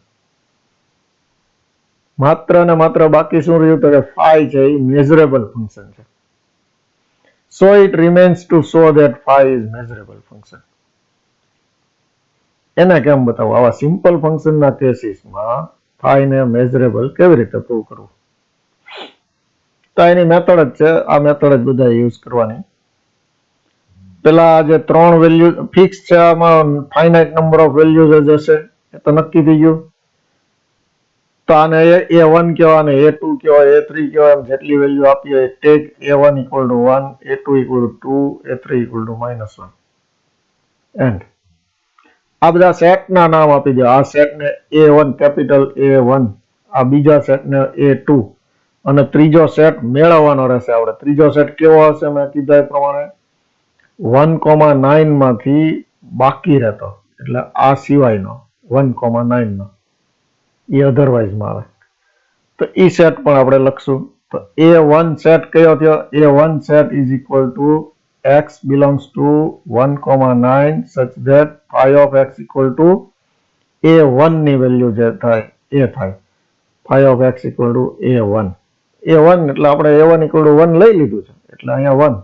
માત્ર ને માત્ર બાકી શું રહ્યું તો કે phi છે એ મેઝરેબલ ફંક્શન છે. So it remains to show that phi is measurable function. એને કેમ બતાવું? આવા સિમ્પલ ફંક્શન ના કેસીસમાં phi ને મેઝરેબલ કેવી રીતે પ્રૂવ કરવું? તો એની મેથડ જ છે, આ મેથડ જ બધા યુઝ કરવાની. પેલા જે 3 વેલ્યુ ફિક્સ છે આમાં ફાઇનાઇટ નંબર ઓફ વેલ્યુઝ જ હશે એ તો નક્કી થઈ ગયું. તો આને a1 કહેવાય અને a2 કહેવાય, a3 કહેવાય. એમ જેટલી વેલ્યુ આપી હોય tech a1 equal to 1, a2 equal to 2, a3 equal to -1 and આ બધા સેટના નામ આપી દો. આ સેટને a1 કેપિટલ a1, આ બીજા સેટને a2 અને ત્રીજો સેટ મેળવવાનો રહેશે આપણે. ત્રીજો સેટ કેવો હશે? મેં કીધા એ પ્રમાણે 1,9 માંથી બાકી રહેતો, એટલે આ સિવાયનો 1,9 નો એ અધરવાઇઝમાં આવે. તો એ સેટ પણ આપણે લખશું. તો a1 સેટ કયો થયો? a1 set is equal to x belongs to 1,9 such that phi of x equal to a1 ની વેલ્યુ જે થાય એ થાય. phi of x equal to a1. a1 એટલે આપણે a1 equal to 1 લઈ લીધું છે એટલે અહીંયા 1.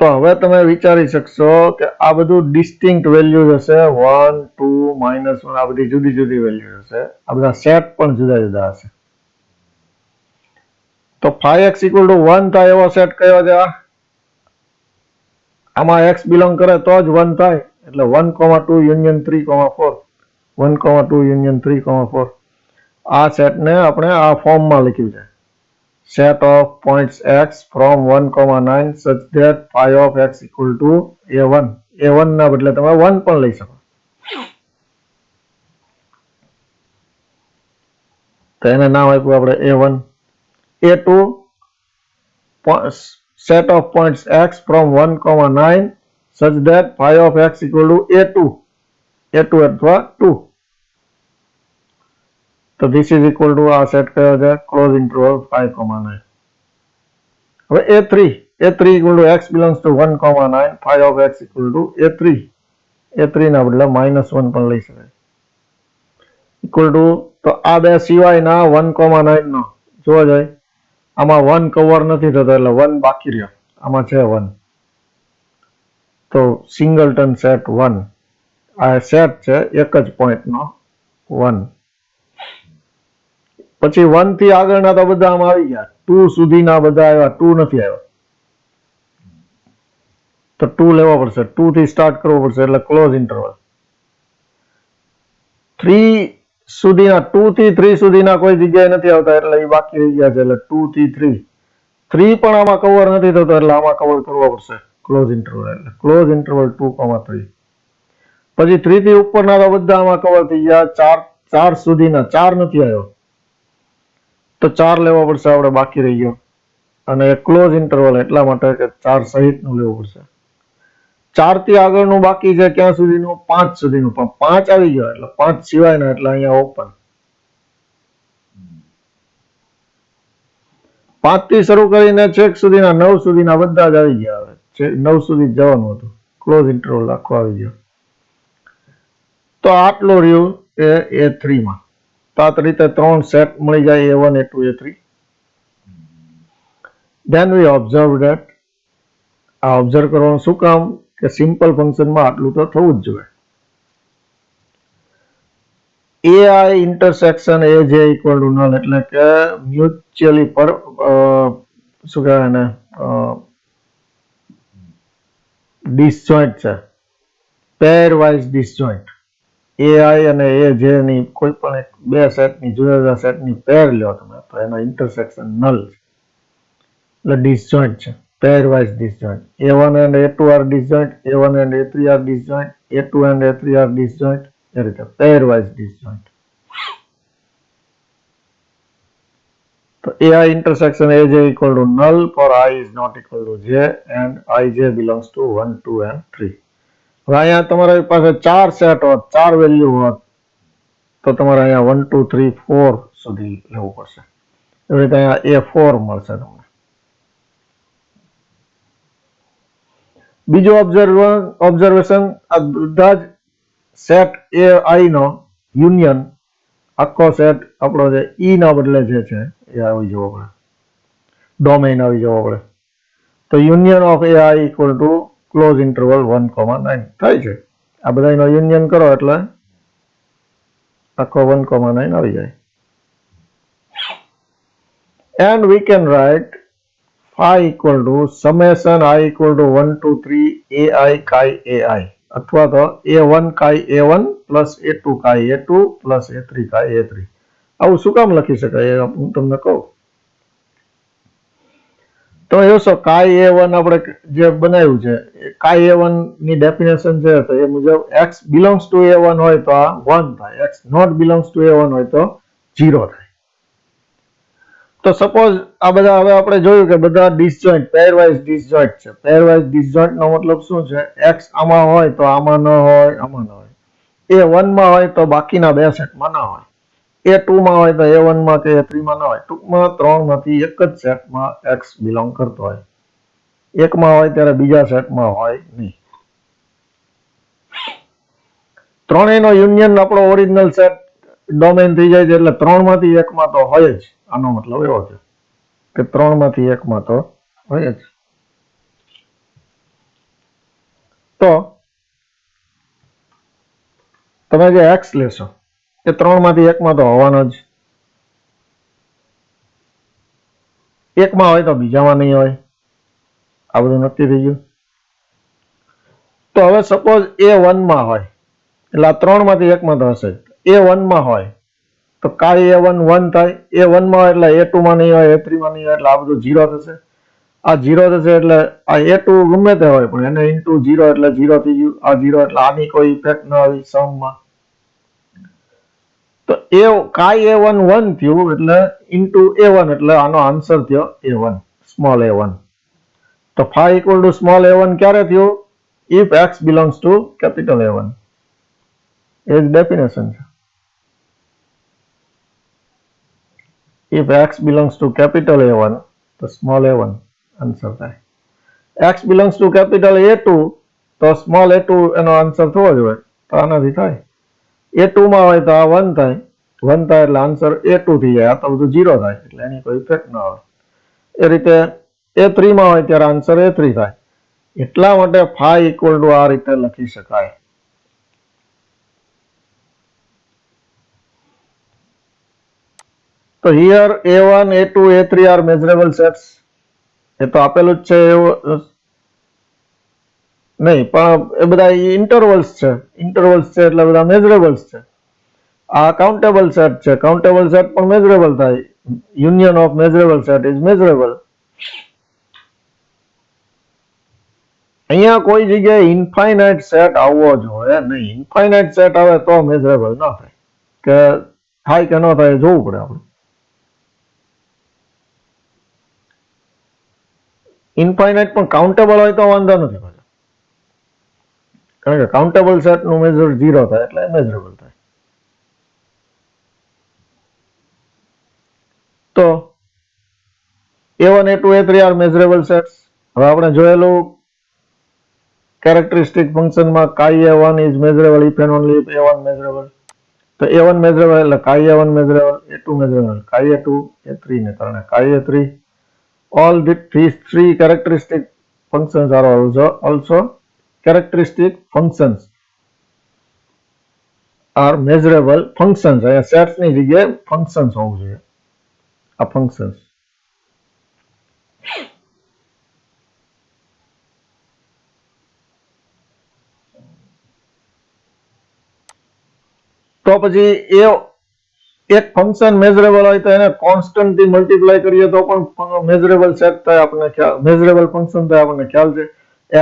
તો હવે તમે વિચારી શકશો કે આ બધું ડિસ્ટિંક્ટ વેલ્યુઝ હશે. 1, 2, -1 આ બધી જુદી જુદી વેલ્યુ હશે. આ બધા સેટ પણ જુદા જુદા હશે. તો phi x equal to 1 થાય એવો સેટ કયો છે? આમાં x બિલોંગ કરે તો જ 1 થાય. એટલે 1,2 યુનિયન 3,4, 1,2 યુનિયન 3,4 આ સેટને આપણે આ ફોર્મમાં લખ્યું છે. Set of points x from 1,9 such that phi of x equal to a1. a1 ના બદલે તમે 1 પણ લઈ શકો. તો એને નામ આપ્યું આપણે a1. a2 set of points x from 1,9 such that phi of x equal to a2. a2 અથવા 2. તો this is equal to આ સેટ કયો છે? Close interval 5,9. હવે a3 equal to x belongs to 1,9 phi of x equal to a3. a3 ના બદલે -1 પણ લઈ શકાય. equal to તો આ બે સિવાયના 1,9 નો જોવા જાય આમાં 1 કવર નથી થતો એટલે 1 બાકી રહ્યો. આમાં છે 1, તો સિંગલટન સેટ 1, આ સેટ છે એક જ પોઈન્ટનો 1. પછી 1 થી આગળના તો બધા આમાં આવી ગયા, 2 સુધીના બધા આવ્યા, 2 નથી આવ્યો તો 2 લેવો પડશે, 2 થી સ્ટાર્ટ કરવો પડશે એટલે ક્લોઝ ઇન્ટરવલ. 3 સુધીના 2 થી 3 સુધીના કોઈ જગ્યાએ નથી આવતા એટલે એ બાકી રહી ગયા છે, એટલે 2 થી 3 પણ આમાં કવર નથી થતો એટલે આમાં કવર કરવો પડશે ક્લોઝ ઇન્ટરવલ, એટલે ક્લોઝ ઇન્ટરવલ 2,3. પછી 3 થી ઉપરના તો બધા આમાં કવર થઈ ગયા, 4 સુધીના 4 નથી આવ્યો તો 4 લેવો પડશે આપણે, બાકી રહી ગયો. અને ક્લોઝ ઇન્ટરવલ એટલા માટે કે 4 સહિતનું લેવું પડશે. 4 થી આગળનું બાકી છે ક્યાં સુધીનું? 5 સુધીનું, પણ 5 આવી ગયો એટલે 5 સિવાયના એટલે અહીંયા ઓપન. 5 થી શરૂ કરીને છેક સુધીના 9 સુધીના બધા જ આવી ગયા, હવે 9 સુધી જવાનું હતું, ક્લોઝ ઇન્ટરવલ આખો આવી ગયો. તો આટલું રહ્યું એ A3 માં. તો આ રીતે 3 સેટ મળી જાય, A1, A2, A3. Then we observe that, આ ઓબ્ઝર્વ કરવાનું શું કામ કે સિમ્પલ ફંક્શનમાં આટલું તો થવું જ જોઈએ. AI intersection AJ equal to null, એટલે કે મ્યુચ્યુઅલી પર શું કહેવાય એને ડિસજોઈન્ટ છે, પેર વાઇઝ ડિસજોઈન્ટ. AI અને AJ ની કોઈ પણ એક બે સેટની જુદા જુદા સેટની પેર લ્યો તમે તો એનો ઇન્ટરસેક્શન નલ છે, એટલે ડિસજોઈન્ટ છે, પેર wise ડિસજોઈન્ટ. A1 and A2 are disjoint, A1 and A3 are disjoint, A2 and A3 are disjoint, એ રીતે પેર વાઇઝ ડિસજોઈન્ટ. તો AI intersection AJ equal to null for I is not equal to J and IJ belongs to 1, 2 and 3. હવે અહીંયા તમારી પાસે 4 set હોત, 4 value હોત તો તમારે અહીંયા 1, 2, 3, 4 સુધી લેવું પડશે. એવી રીતે અહીંયા A4 મળશે તમને. બીજો ઓબ્ઝર્વેશન, આ બધા જ સેટ AI નો યુનિયન, આખો સેટ આપણો જે E ના બદલે જે છે એ આવી જવો પડે, ડોમેઇન આવી જવો પડે. તો union of AI equal to close interval 1,9 થાય છે. આ બધાનો યુનિયન કરો એટલે આખો 1,9 આવી જાય. And we can write phi equal to summation I equal to 1 to 3 AI chi AI, અથવા તો A1 chi A1 plus A2 chi A2 plus A3 chi A3. આવું શું કામ લખી શકાય હું તમને કહું. તો એ શું chi A1 આપણે જે બનાવ્યું છે, chi A1 ની ડેફિનેશન છે તો એ મુજબ x belongs to A1 હોય તો આ 1 થાય, x not belongs to A1 હોય તો 0 થાય. તો સપોઝ આ બધા હવે આપણે જોયું કે બધા ડિસજોઈન્ટ, પેરવાઇઝ ડિસજોઈન્ટ છે. પેરવાઇઝ ડિસજોઈન્ટ નો મતલબ શું છે? x આમાં હોય તો આમાં ન હોય, આમાં ન હોય. A1 માં હોય તો બાકીના બે સેટમાં ના હોય. A2 માં હોય તો A1 માં કે A3 માં ના હોય. ટૂંકમાં 3 માંથી એક જ સેટમાં x બિલોંગ કરતો હોય. એકમાં હોય ત્યારે બીજા સેટમાં હોય નહીં. ત્રણેયનો યુનિયન આપણો ઓરિજિનલ સેટ ડોમેન થઈ જાય છે, એટલે 3 માંથી એકમાં તો હોય જ. આનો મતલબ એવો છે કે 3 માંથી એકમાં તો હોય જ. તો તમે જે x લેશો એ 3 માંથી એકમાં તો હોવાનો જ. એકમાં હોય તો બીજામાં નહીં હોય. આ બધું નક્કી થઈ ગયું. તો હવે સપોઝ A1 માં હોય એટલે આ 3 માંથી એકમાં તો હશે. A1 માં હોય તો chi A1 1 થાય. A1 માં હોય એટલે A2 માં નહીં હોય, A3 માં નહીં હોય, એટલે આ બધું 0 થશે. આ 0 થશે એટલે આ A2 ગમે તે હોય પણ એને ઇન્ટુ 0 એટલે 0 થઈ ગયું. આ 0 એટલે આની કોઈ ઇફેક્ટ ન આવી સમમાં. તો chi A1 1 થયું એટલે ઇન્ટુ A1 એટલે આનો આન્સર થયો A1, સ્મોલ A1. તો phi equal to small A1 ક્યારે થયું? If x belongs to capital A1. એ જ ડેફિનેશન છે. If x belongs to capital A1 તો small A1 આન્સર થાય. x belongs to capital A2 તો small A2 એનો answer થવો જોઈએ. તો આનાથી થાય. A2 માં હોય તો આ 1 થાય. 1 થાય એટલે આન્સર A2 થઈ જાય. આ તો બધું 0 થાય એટલે એની કોઈ ઇફેક્ટ ન આવે. એ રીતે A3 માં હોય ત્યારે આન્સર A3 થાય. એટલા માટે phi equal to આ રીતે લખી શકાય. તો here A1, A2, A3 are measurable sets. એ તો આપેલું જ છે એવું નહીં, પણ એ બધા ઇન્ટરવલ્સ છે. ઇન્ટરવલ્સ છે એટલે બધા મેઝરેબલ્સ છે. આ કાઉન્ટેબલ સેટ છે. કાઉન્ટેબલ સેટ પણ મેઝરેબલ થાય. Union of measurable set is measurable. અહીંયા કોઈ જગ્યાએ ઇન્ફાઇનાઇટ સેટ આવવો જોઈએ નહીં. ઇન્ફાઇનાઇટ સેટ આવે તો મેઝરેબલ ન થાય. કે થાય કે ન થાય જોવું પડે આપણે. ઇન્ફાઇનાઇટ પણ કાઉન્ટેબલ હોય તો વાંધો નથી. કારણ કે કાઉન્ટેબલ સેટ નું મેઝર 0 થાય એટલે મેઝરેબલ થાય. તો A1, A2, A3 are measurable sets. હવે આપણે જોયેલું characteristic function માં chi-A1 is measurable if and only if A1 measurable. તો A1 measurable એટલે chi-A1 measurable, A2 measurable, chi-A2, A3 ને કારણે chi-A3. All these three characteristic functions are also characteristic functions are measurable functions. અહીંયા sets ની જગ્યાએ functions હોવું જોઈએ. આ functions. તો પછી એક ફંક્શન મેઝરેબલ હોય તો એને કોન્સ્ટન્ટ થી મલ્ટીપ્લાય કરીએ તો પણ મેઝરેબલ સેટ થાય. આપણને ખ્યાલ, મેઝરેબલ ફંક્શન થાય આપણને ખ્યાલ છે.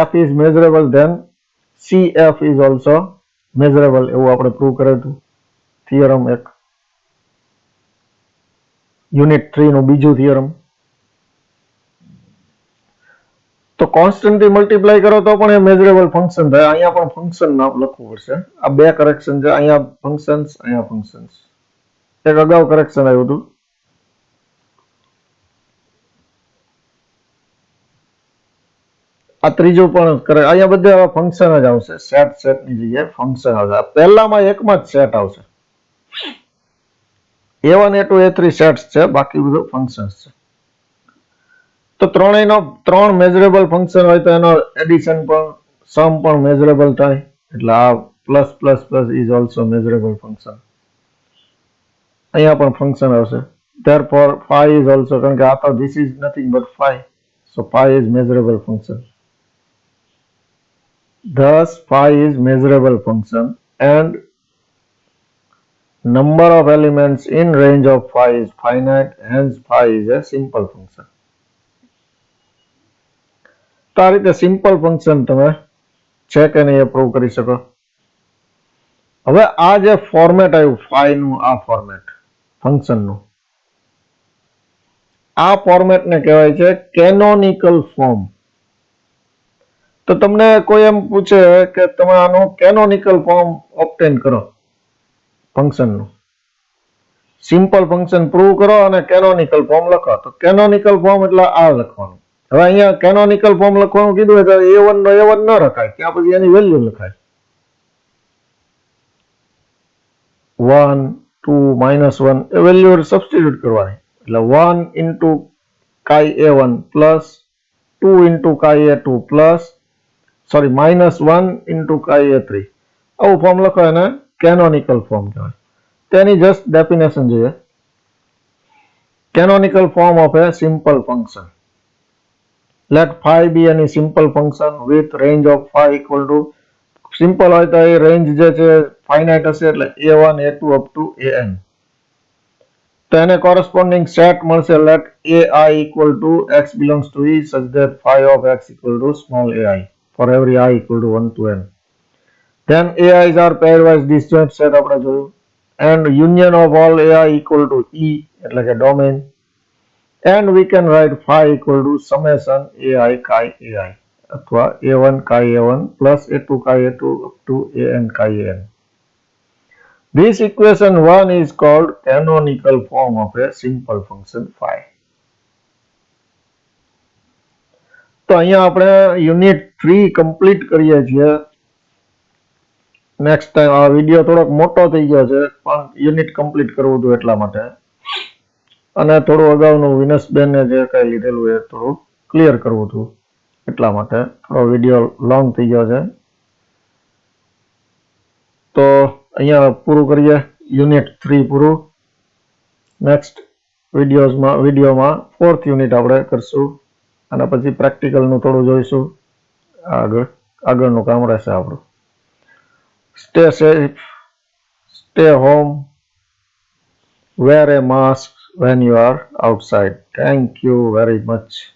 f is measurable then cf is also measurable એવું આપણે પ્રૂવ કર્યું હતું. થિયરમ 1 યુનિટ 3 નું બીજું થિયરમ. તો કોન્સ્ટન્ટ થી મલ્ટીપ્લાય કરો તો પણ એ મેઝરેબલ ફંક્શન થાય. અહીંયા પણ ફંક્શન નામ લખવું પડશે. આ બે કરેક્શન છે. અહીંયા ફંક્શન્સ, અહીંયા ફંક્શન્સ. એક અગાઉ કરેક્શન આવ્યું હતું. આ ત્રીજું પણ કરે. અહીંયા બધે ફંક્શન જ આવશે. સેટ ની જગ્યાએ ફંક્શન આવશે. પહેલામાં એકમાં જ સેટ આવશે. A1, A2, A3 સેટ્સ છે, બાકી બધું ફંક્શન્સ છે. તો ત્રણેયનો ત્રણ મેઝરેબલ ફંક્શન હોય તો એનો એડિશન પણ સમ પણ મેઝરેબલ થાય. એટલે આ plus plus plus is also measurable function. અહીંયા પણ ફંક્શન આવશે. therefore phi is also, કારણ કે આ તો this is nothing but phi, so phi is measurable function. Thus phi is measurable function and number of elements in range of phi is finite, hence phi is a simple function. તો આ રીતે simple function તમે છે કે નહીં એ prove કરી શકો. હવે આ જે ફોર્મેટ આવ્યું phi નું, આ ફોર્મેટ ફંક્શન નું, આ ફોર્મેટ ને કહેવાય છે કેનોનિકલ ફોર્મ. તો તમને કોઈ એમ પૂછે કે તમે આનું કેનોનિકલ ફોર્મ ઓબ્ટેન કરો ફંક્શન નું. સિમ્પલ ફંક્શન પ્રૂવ કરો અને કેનોનિકલ ફોર્મ લખો. તો કેનોનિકલ ફોર્મ એટલે આ લખવાનું. હવે અહીંયા કેનોનિકલ ફોર્મ લખવાનું કીધું એટલે A1 નો A1 ન રખાય, ત્યાં પછી એની વેલ્યુ લખાય. 1, 2, -1 એ વેલ્યુ સબસ્ટિટ્યુટ કરવાની. એટલે 1 into chi-A1 plus 2 into chi-A2 plus -1 into chi-A3 આવું ફોર્મ લખો, એને કેનોનિકલ ફોર્મ કહેવાય. તેની જસ્ટ ડેફિનેશન જોઈએ. Canonical form of A simple function. Let phi be any simple function with range of phi equal to, simple હોય તો એ range જે છે ફાઇનાઇટ હશે, એટલે A1, A2 up to AN. તો એને કોરસ્પોન્ડિંગ સેટ મળશે. Let AI equal to x belongs to E such that phi of x equal to small ai for every I equal to 1 to n. Then AIs are pairwise disjoint set આપણે જોયું. And union of all AI equal to E એટલે કે domain. And we can write phi equal to summation AI chi AI અથવા A1 chi A1 plus A2 chi A2 up to AN chi AN. This equation 1 is called canonical form of a simple function phi. તો અહીંયા આપણે unit 3 complete કરીએ છીએ. Next time આ video થોડોક મોટો થઈ ગયો છે, પણ યુનિટ કમ્પ્લીટ કરવું હતું એટલા માટે. અને થોડું અગાઉનું વિનસબેને જે કઈ લીધેલું એ થોડું ક્લિયર કરવું હતું, એટલા માટે થોડો વિડીયો લોંગ થઈ ગયો છે. તો અહીંયા પૂરું કરીએ, યુનિટ 3 પૂરું. નેક્સ્ટ વિડીયોમાં 4th યુનિટ આપણે કરશું અને પછી પ્રેક્ટિકલનું થોડું જોઈશું. આગળનું કામ રહેશે આપણું. Stay safe, stay home, wear a mask when you are outside. Thank you very much.